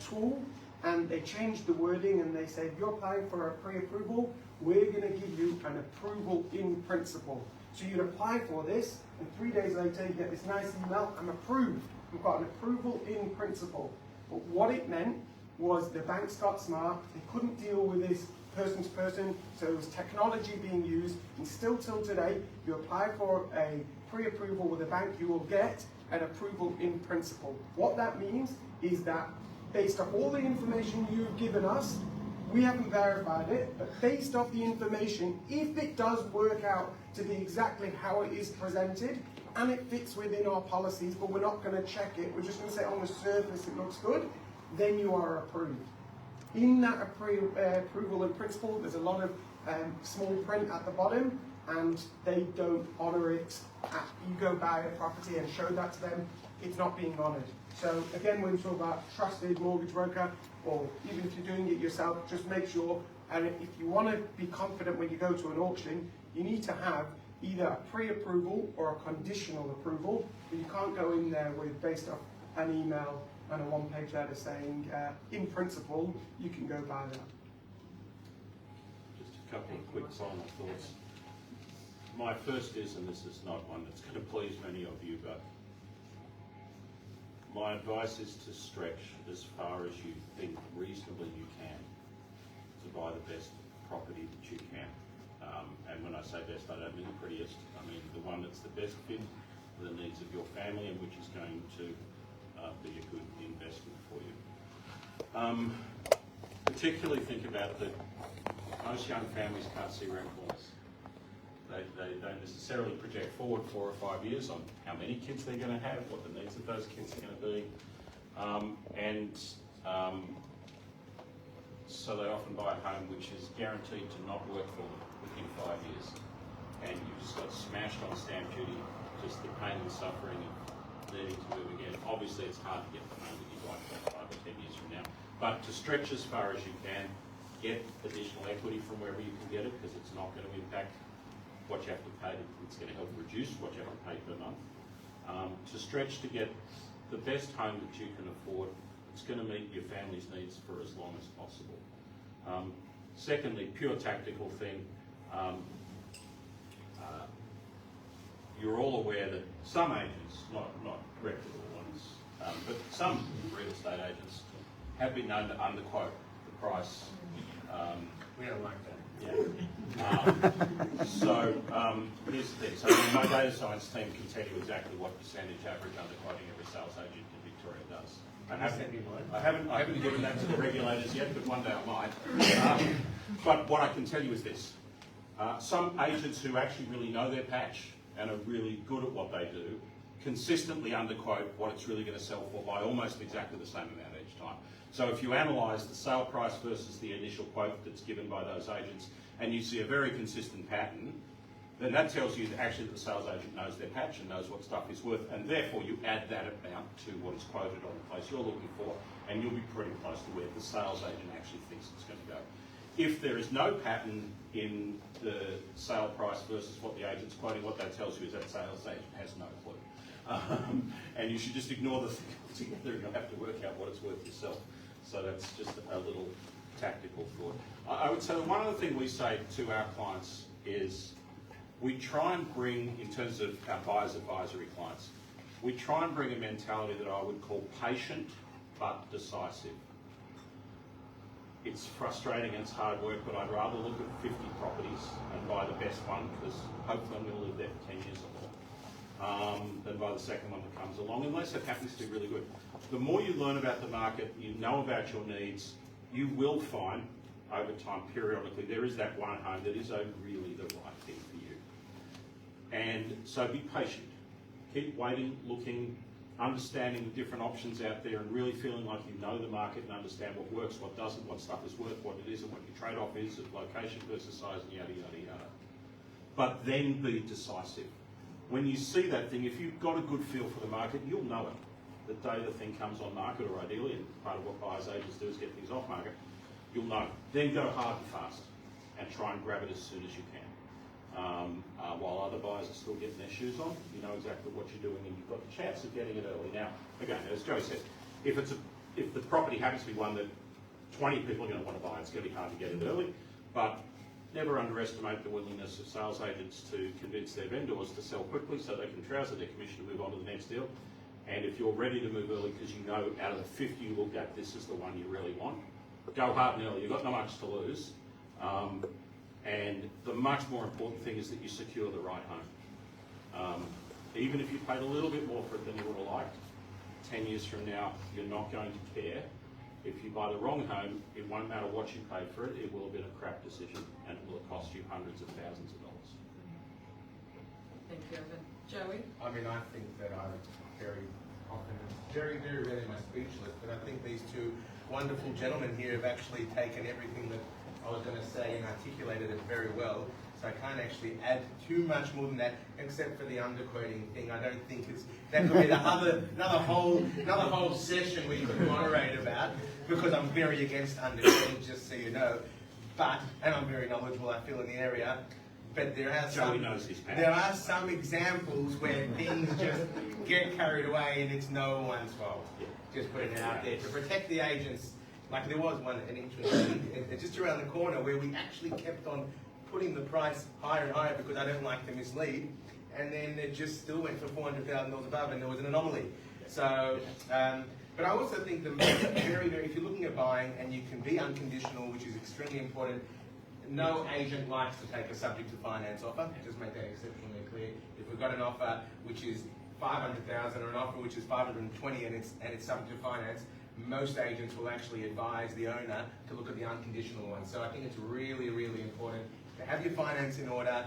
tool, and they changed the wording, and they said, you're applying for a pre-approval, we're going to give you an approval in principle. So you'd apply for this, and 3 days later you get this nice email, I'm approved. We've got an approval in principle. But what it meant was the banks got smart, they couldn't deal with this person to person, so it was technology being used, and still till today, you apply for a pre-approval with a bank, you will get an approval in principle. What that means is that based on all the information you've given us, we haven't verified it, but based off the information, if it does work out to be exactly how it is presented, and it fits within our policies, but we're not going to check it, we're just going to say on the surface it looks good, then you are approved. In that approval in principle, there's a lot of small print at the bottom, and they don't honour it. You go buy a property and show that to them, it's not being honoured. So again, when we talk about trusted mortgage broker, or even if you're doing it yourself, just make sure, and if you want to be confident when you go to an auction, you need to have either a pre-approval or a conditional approval, but you can't go in there with based off an email and a one-page letter saying, in principle, you can go buy that. Just a couple of quick final thoughts. my first is, and this is not one that's going to please many of you, but my advice is to stretch as far as you think reasonably you can to buy the best property that you can. And when I say best, I don't mean the prettiest. I mean the one that's the best fit for the needs of your family and which is going to be a good investment for you. Particularly think about that most young families can't see around corners. They don't necessarily project forward 4 or 5 years on how many kids they're going to have, what the needs of those kids are going to be. So they often buy a home which is guaranteed to not work for them within 5 years. And you just got smashed on stamp duty, just the pain and suffering of needing to move again. Obviously it's hard to get the home that you'd like 5 or 10 years from now. But to stretch as far as you can, get additional equity from wherever you can get it, because it's not going to impact what you have to pay. It's going to help reduce what you have to pay per month. To stretch to get the best home that you can afford, it's going to meet your family's needs for as long as possible. Secondly, pure tactical thing, you're all aware that some agents, not reputable ones, but some real estate agents have been known to underquote the price. We don't like that. Yeah. So here's the thing. So my data science team can tell you exactly what percentage average underquoting every sales agent in Victoria does. I haven't given that to the regulators yet, but one day I might. But what I can tell you is this. Some agents who actually really know their patch and are really good at what they do consistently underquote what it's really going to sell for by almost exactly the same amount each time. So if you analyse the sale price versus the initial quote that's given by those agents, and you see a very consistent pattern, then that tells you that actually the sales agent knows their patch and knows what stuff is worth, and therefore you add that amount to what is quoted on the place you're looking for, and you'll be pretty close to where the sales agent actually thinks it's going to go. If there is no pattern in the sale price versus what the agent's quoting, what that tells you is that sales agent has no clue. And you should just ignore the thing altogether, and you'll have to work out what it's worth yourself. So that's just a little tactical thought. I would say that one other thing we say to our clients is we try and bring, in terms of our buyers advisory clients, we try and bring a mentality that I would call patient but decisive. It's frustrating and it's hard work, but I'd rather look at 50 properties and buy the best one, because hopefully I'm going to live there for 10 years or more, than buy the second one that comes along, unless it happens to be really good. The more you learn about the market, you know about your needs, you will find over time, periodically, there is that one home that is really the right thing for you. And so be patient. Keep waiting, looking, understanding the different options out there, and really feeling like you know the market and understand what works, what doesn't, what stuff is worth, what it isn't, what your trade-off is, of location versus size, and yada, yada, yada. But then be decisive. When you see that thing, if you've got a good feel for the market, you'll know it. The day the thing comes on market, or ideally, and part of what buyers agents do is get things off market, you'll know. Then go hard and fast and try and grab it as soon as you can. While other buyers are still getting their shoes on, you know exactly what you're doing, and you've got the chance of getting it early. Now, again, as Joe said, if the property happens to be one that 20 people are going to want to buy, it's going to be hard to get it early. But never underestimate the willingness of sales agents to convince their vendors to sell quickly so they can trouser their commission to move on to the next deal. And if you're ready to move early because you know out of the 50 you look at, this is the one you really want, go hard and early. You've got not much to lose. And the much more important thing is that you secure the right home. Even if you paid a little bit more for it than you would have liked, 10 years from now, you're not going to care. If you buy the wrong home, it won't matter what you paid for it. It will have been a crap decision, and it will have cost you hundreds of thousands of dollars. Thank you, Evan. Joey? I mean, I think that I'm very often, very really my speechless, but I think these two wonderful gentlemen here have actually taken everything that I was going to say and articulated it very well. So I can't actually add too much more than that, except for the underquoting thing. I don't think that could be another whole session we could moderate about, because I'm very against underquoting, just so you know. And I'm very knowledgeable, I feel, in the area. But there are some examples where things just get carried away and it's no one's fault. Just putting it out there to protect the agents. Like there was an interesting just around the corner where we actually kept on putting the price higher and higher because I don't like to mislead, and then it just still went for $400,000 above, and there was an anomaly. So, but I also think the if you're looking at buying and you can be unconditional, which is extremely important. No agent likes to take a subject to finance offer. Just make that exceptionally clear. If we've got an offer which is $500,000 or an offer which is $520,000 and it's subject to finance, most agents will actually advise the owner to look at the unconditional one. So I think it's really, really important to have your finance in order.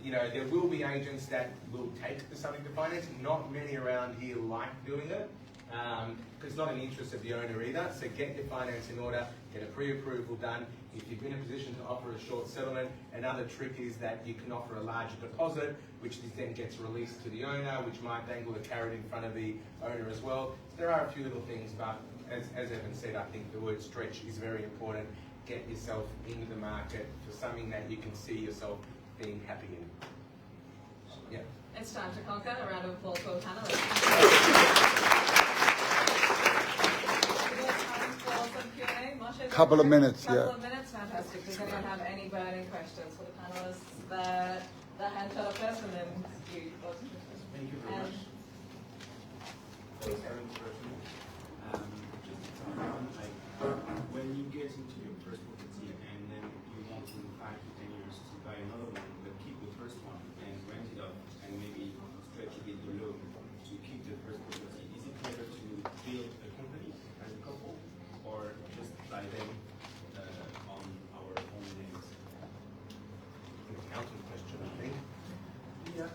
You know, there will be agents that will take the subject to finance. Not many around here like doing it, because it's not in the interest of the owner either. So get your finance in order, get a pre-approval done. If you're in a position to offer a short settlement, another trick is that you can offer a larger deposit, which then gets released to the owner, which might dangle the carrot in front of the owner as well. There are a few little things, but as Evan said, I think the word stretch is very important. Get yourself into the market for something that you can see yourself being happy in. Yeah. It's time to conquer. A round of applause for the panelists. Couple of minutes, Couple of minutes, fantastic. Does anyone have any burning questions for the panelists? The hand shut up first, and then you. Thank you very much. When you get into your first property and then you want in 5 to 10 years to buy another one, but keep the first one and rent it out and maybe stretch a bit the loan to keep the first property, is it better to build a company as a couple or just buy them on our own names? Accounting question, I think. Yeah.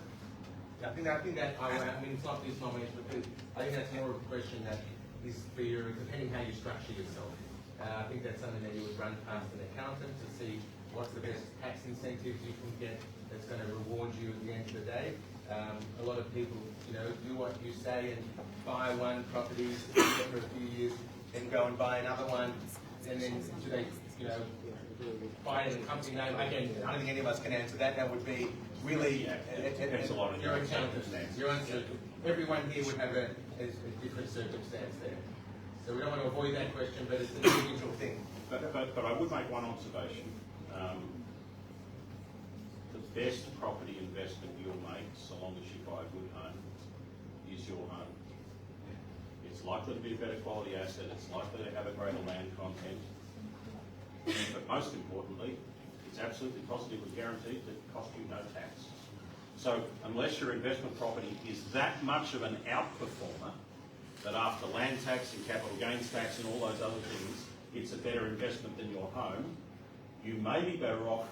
I think that I mean it's not mentioned, but I think that's more of a question that is for your, depending how you structure yourself. I think that's something that you would run past an accountant to see what's the best tax incentives you can get that's going to reward you at the end of the day. A lot of people, you know, do what you say and buy one property, sit there for a few years, then go and buy another one, and then do they, you know, buy it in the company name? Again, I don't think any of us can answer that. That would be really Depends a lot on your your accountant. circumstances. Your own everyone here would have a different circumstance there. So we don't want to avoid that question, but it's an individual thing. But I would make one observation. The best property investment you'll make, so long as you buy a good home, is your home. It's likely to be a better quality asset. It's likely to have a greater land content. But most importantly, it's absolutely positively guaranteed that it costs you no tax. So unless your investment property is that much of an outperformer, that after land tax and capital gains tax and all those other things, it's a better investment than your home, you may be better off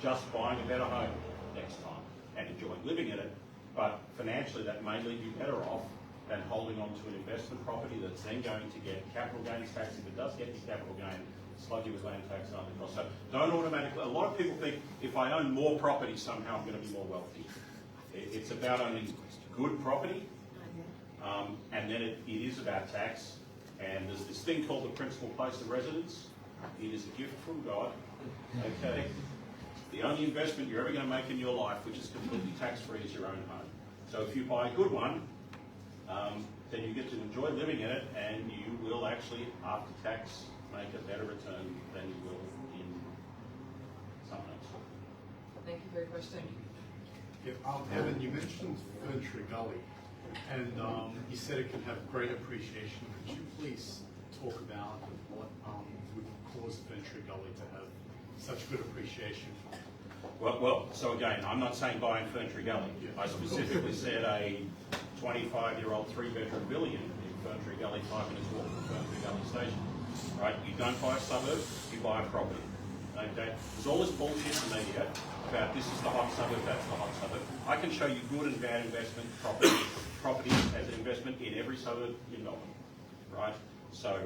just buying a better home next time and enjoying living in it. But financially, that may leave you better off than holding on to an investment property that's then going to get capital gains tax. If it does get you capital gain, slug you with land tax and other costs. So don't automatically, a lot of people think if I own more property, somehow I'm going to be more wealthy. It's about owning good property, and then it is about tax. And there's this thing called the principal place of residence. It is a gift from God. Okay. The only investment you're ever going to make in your life, which is completely tax-free, is your own home. So if you buy a good one, then you get to enjoy living in it, and you will actually, after tax, make a better return than you will in something else. Thank you for your question. Yeah, Evan, you mentioned Ferntree Gully, and you said it can have great appreciation. Could you please talk about what would cause Ferntree Gully to have such good appreciation? Well, so again, I'm not saying buying Ferntree Gully. Yeah. I specifically said a 25-year-old 3-bedroom villa in Ferntree Gully, 5 minutes walk from Ferntree Gully Station. Right? You don't buy a suburb, you buy a property. Okay? There's all this bullshit in the media about this is the hot suburb, that's the hot suburb. I can show you good and bad investment properties as an investment in every suburb in Melbourne. Right? So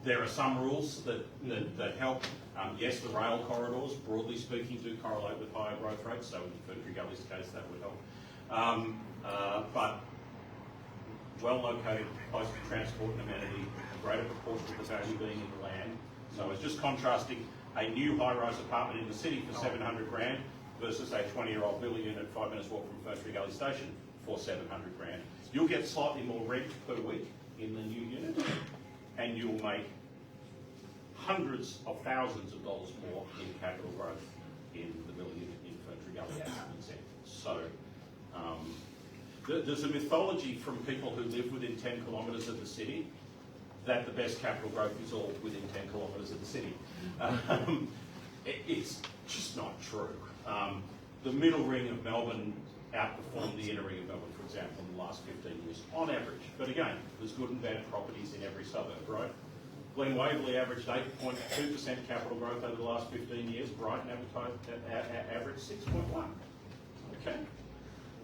there are some rules that help. Yes, the rail corridors, broadly speaking, do correlate with higher growth rates, so in Ferntree Gully's case that would help. But well-located, close to transport and amenity, a greater proportion of the value being in the land. So it's just contrasting a new high-rise apartment in the city for 700 grand versus a 20-year-old villa unit 5 minutes walk from Ferntree Gully Station for 700 grand. You'll get slightly more rent per week in the new unit, and you'll make hundreds of thousands of dollars more in capital growth in the building in Ferntree Gully as an example. So there's a mythology from people who live within 10 kilometres of the city that the best capital growth is all within 10 kilometres of the city. It's just not true. The middle ring of Melbourne outperformed the inner ring of Melbourne, for example, in the last 15 years, on average. But again, there's good and bad properties in every suburb, right? Glen Waverley averaged 8.2% capital growth over the last 15 years. Brighton averaged 6.1. Okay?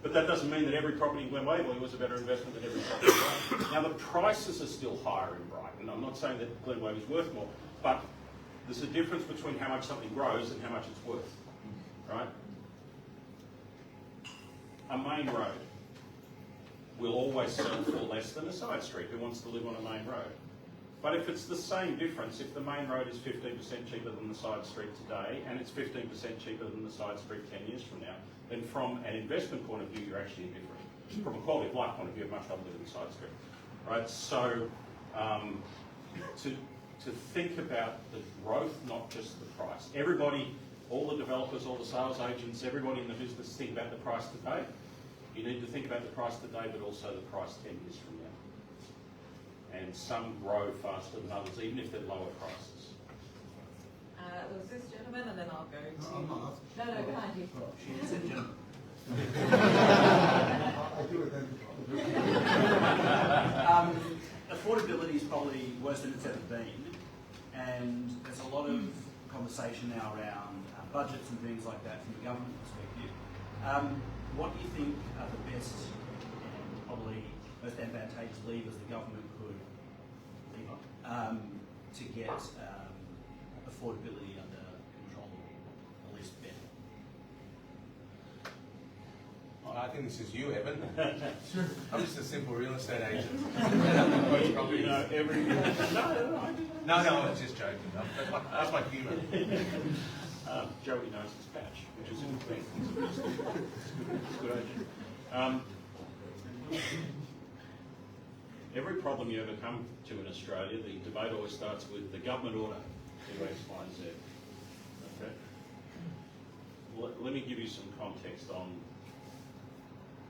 But that doesn't mean that every property in Glen Waverley was a better investment than every property in Brighton. Now, the prices are still higher in Brighton. I'm not saying that Glen Waverley is worth more, but there's a difference between how much something grows and how much it's worth, right? A main road will always sell for less than a side street. Who wants to live on a main road? But if it's the same difference, if the main road is 15% cheaper than the side street today, and it's 15% cheaper than the side street 10 years from now, then from an investment point of view, you're actually indifferent. From a quality of life point of view, I'd much rather live in the side street, right? So to think about the growth, not just the price. Everybody, all the developers, all the sales agents, everybody in the business think about the price today. You need to think about the price today, but also the price 10 years from now. And some grow faster than others, even if they're lower prices. It was this gentleman, and then I'll go to... No, I'm not asking. No, behind you. She said gentleman. I do identify. Affordability is probably worse than it's ever been, and there's a lot of conversation now around budgets and things like that from the government perspective. What do you think are the best and probably most advantageous levers the government could lever to get affordability under control, or at least better? I think this is you, Evan. Sure. I'm just a simple real estate agent. You know, every... No, it's just joking. That's my humour. Joey knows his patch, which is a good thing. It's a good agent. Every problem you ever come to in Australia, the debate always starts with the government order, do X, Y, and Z. Okay? Let me give you some context on...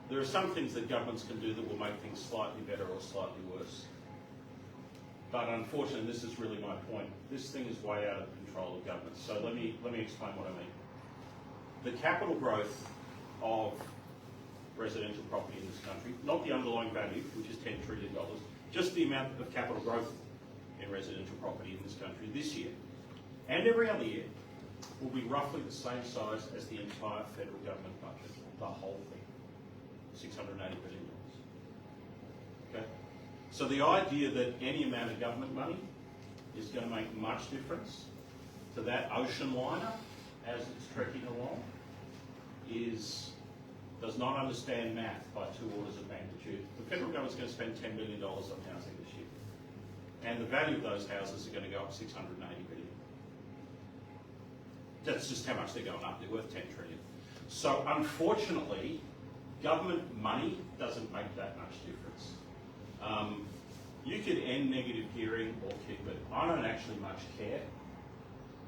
There are some things that governments can do that will make things slightly better or slightly worse. But unfortunately, this is really my point. This thing is way out of control of government. So let me explain what I mean. The capital growth of residential property in this country, not the underlying value, which is $10 trillion, just the amount of capital growth in residential property in this country this year and every other year will be roughly the same size as the entire federal government budget, the whole thing, $680 billion. Okay? So the idea that any amount of government money is going to make much difference to that ocean liner as it's trekking along does not understand math by 2 orders of magnitude. The federal government's going to spend $10 billion on housing this year. And the value of those houses are going to go up $680 billion. That's just how much they're going up. They're worth $10 trillion. So unfortunately, government money doesn't make that much difference. You could end negative gearing or keep it. I don't actually much care.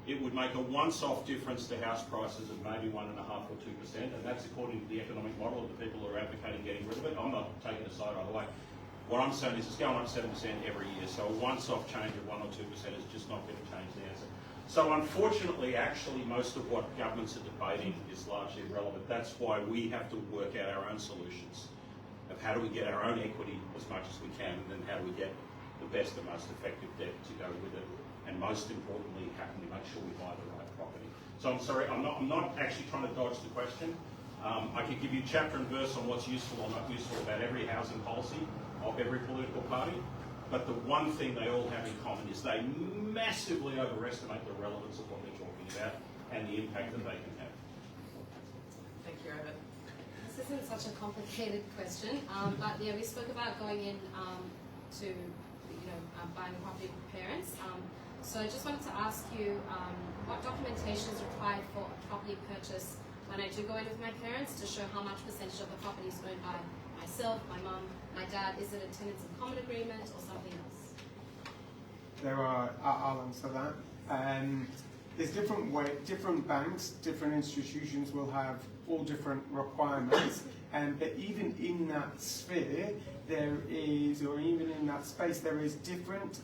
It would make a once-off difference to house prices of maybe 1.5 or 2%, and that's according to the economic model of the people who are advocating getting rid of it. I'm not taking a side either way. What I'm saying is it's going up 7% every year, so a once-off change of 1 or 2% is just not going to change the answer. So unfortunately, actually, most of what governments are debating is largely irrelevant. That's why we have to work out our own solutions of how do we get our own equity as much as we can, and then how do we get the best and most effective debt to go with it. And most importantly, how can we make sure we buy the right property? So I'm sorry, I'm not actually trying to dodge the question. I could give you chapter and verse on what's useful or not useful about every housing policy of every political party, but the one thing they all have in common is they massively overestimate the relevance of what they're talking about and the impact that they can have. Thank you, Evan. This isn't such a complicated question, but yeah, we spoke about going in to, buying property for parents. So I just wanted to ask you what documentation is required for a property purchase when I do go in with my parents to show how much percentage of the property is owned by myself, my mum, my dad. Is it a tenants in common agreement or something else? I'll answer that. There's different banks, different institutions will have all different requirements, but even in that sphere, there is, or even in that space, there is different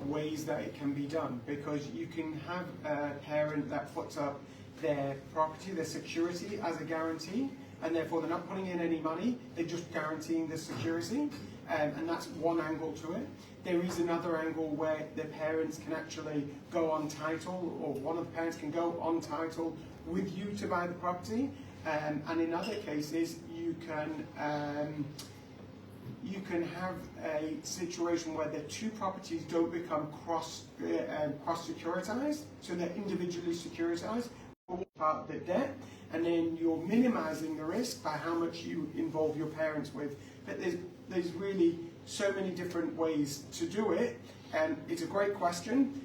ways that it can be done, because you can have a parent that puts up their property, their security as a guarantee, and therefore they're not putting in any money, they're just guaranteeing the security, and that's one angle to it. There is another angle where the parents can actually go on title, or one of the parents can go on title with you to buy the property, and in other cases you can have a situation where the two properties don't become cross securitized, so they're individually securitized for part of the debt, and then you're minimizing the risk by how much you involve your parents with. But there's really so many different ways to do it, and it's a great question.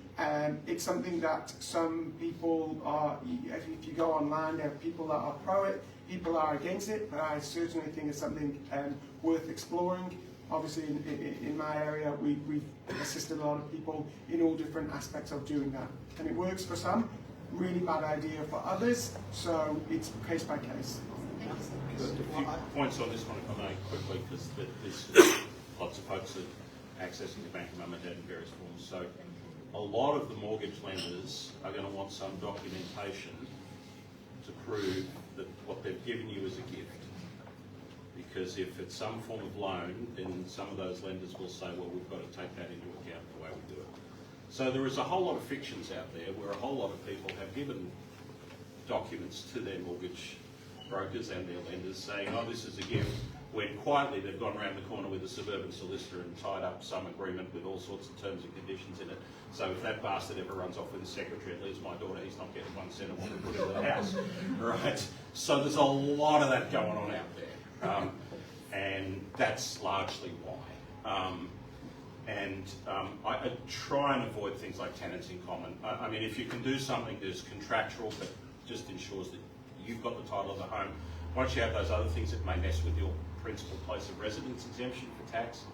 It's something that some people are, if you go online, there are people that are pro it, people are against it, but I certainly think it's something worth exploring. Obviously, in my area, we've assisted a lot of people in all different aspects of doing that. And it works for some, really bad idea for others, so it's case by case. A few points on this one, if I may, quickly, because there's lots of folks that are accessing the bank of mum and dad in various forms. So a lot of the mortgage lenders are going to want some documentation to prove that what they've given you is a gift. Because if it's some form of loan, then some of those lenders will say, well, we've got to take that into account the way we do it. So there is a whole lot of fictions out there where a whole lot of people have given documents to their mortgage brokers and their lenders saying, oh, this is a gift, when quietly they've gone around the corner with a suburban solicitor and tied up some agreement with all sorts of terms and conditions in it. So if that bastard ever runs off with his secretary and leaves my daughter, he's not getting 1 cent of what we put into the house. Right? So there's a lot of that going on out there. And that's largely why. I try and avoid things like tenants in common. I mean, if you can do something that's contractual but just ensures that you've got the title of the home, once you have those other things, it may mess with your principal place of residence exemption for tax.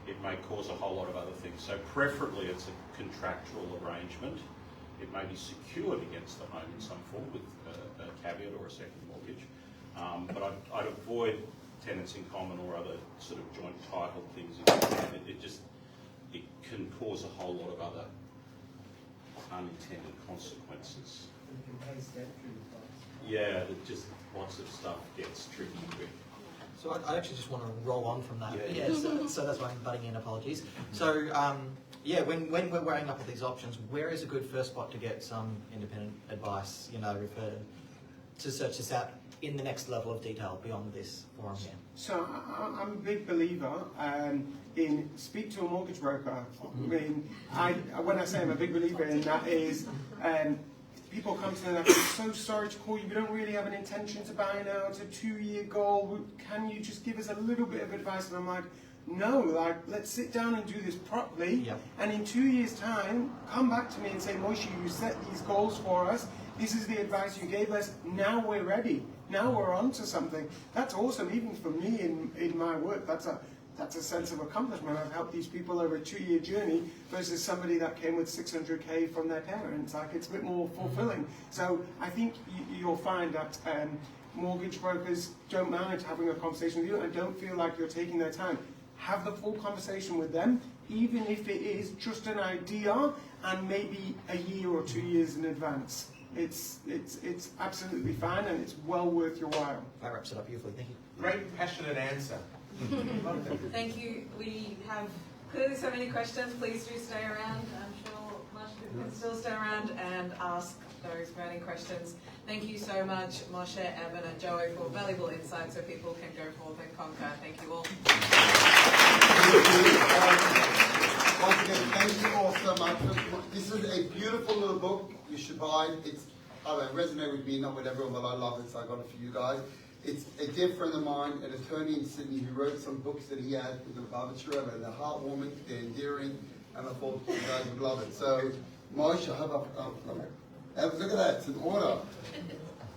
It may cause a whole lot of other things. So preferably it's a contractual arrangement. It may be secured against the home in some form with a caveat or a second mortgage. But I'd avoid tenants in common or other sort of joint title things if you can. It can cause a whole lot of other unintended consequences. Yeah, just lots of stuff gets tricky quick. So I actually just want to roll on from that. Yeah. So that's why I'm butting in, apologies. So when we're weighing up at these options, where is a good first spot to get some independent advice, refer to search this out in the next level of detail beyond this forum here? So I'm a big believer in speak to a mortgage broker. I mean, when I say I'm a big believer in that is, people come to me and I'm so sorry to call you, we don't really have an intention to buy now, it's a 2-year goal, can you just give us a little bit of advice? And I'm like, no, let's sit down and do this properly, and in 2 years' time, come back to me and say, Moshe, you set these goals for us, this is the advice you gave us, now we're ready, now we're on to something. That's awesome, even for me in my work, that's a sense of accomplishment. I've helped these people over a 2-year journey versus somebody that came with 600K from their parents. It's a bit more fulfilling. So I think you'll find that mortgage brokers don't mind having a conversation with you and don't feel like you're taking their time. Have the full conversation with them, even if it is just an idea and maybe a year or 2 years in advance. It's absolutely fine and it's well worth your while. That wraps it up beautifully. Thank you. Great, passionate answer. Thank you. We have clearly so many questions. Please do stay around. I'm sure Moshe can still stay around and ask those burning questions. Thank you so much, Moshe, Evan, and Joey, for valuable insights so people can go forth and conquer. Thank you all. Once again, thank you all so much. This is a beautiful little book. You should buy it. It resonated with me, not with everyone, but I love it, so I got it for you guys. It's a dear friend of mine, an attorney in Sydney, who wrote some books that he had with the Barbature, and they're heartwarming, they're endearing, and I thought you guys would love it. So, Moshe, look at that, it's in order.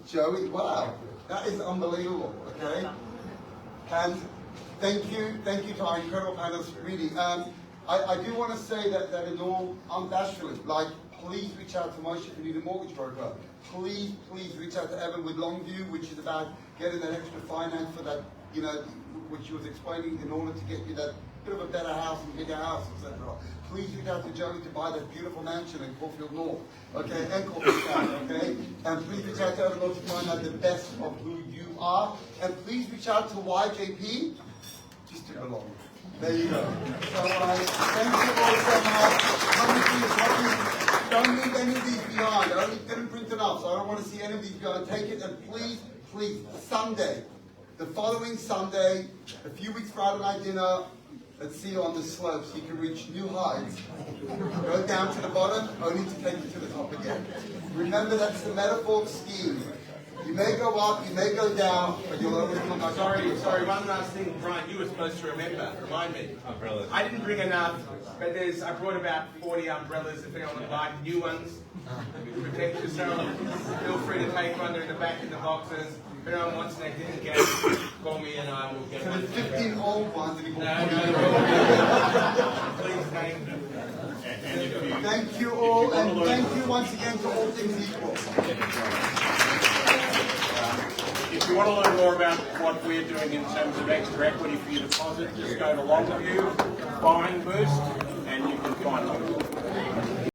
Joey, wow, that is unbelievable, okay? And thank you to our incredible panelists, really. I do want to say that in all unbashedly, like, please reach out to Moshe if you need a mortgage broker. Please reach out to Evan with Longview, which is about getting that extra finance for that, you know, which he was explaining in order to get you that bit of a better house and bigger house, etc. Please reach out to Joey to buy that beautiful mansion in Caulfield North, okay, and Caulfield South, okay? And please reach out to Elinor to find out the best of who you are. And please reach out to YJP, just to belong. There you go. So thank you all so much. Coming to your copies. Don't leave any of these behind. I only didn't print enough, so I don't want to see any of these behind. Take it, and please, Sunday, the following Sunday, a few weeks Friday night dinner, let's see you on the slopes. You can reach new heights. Go down to the bottom, only to take you to the top again. Remember, that's the metaphor of skiing. You may go up, you may go down, but you'll always come back. Sorry, one last thing, Brian, you were supposed to remember. Remind me. Umbrellas. I didn't bring enough, but I brought about 40 umbrellas if anyone would like, new ones. Protect yourself. Feel free to take one, they're in the back in the boxes. If anyone wants and they didn't get it, call me and I will get So one. there's 15 old ones. And Please thank them. thank you all, and thank you once again to All Things Equal. If you want to learn more about what we're doing in terms of extra equity for your deposit, just go to Longview, Buying Boost, and you can find them.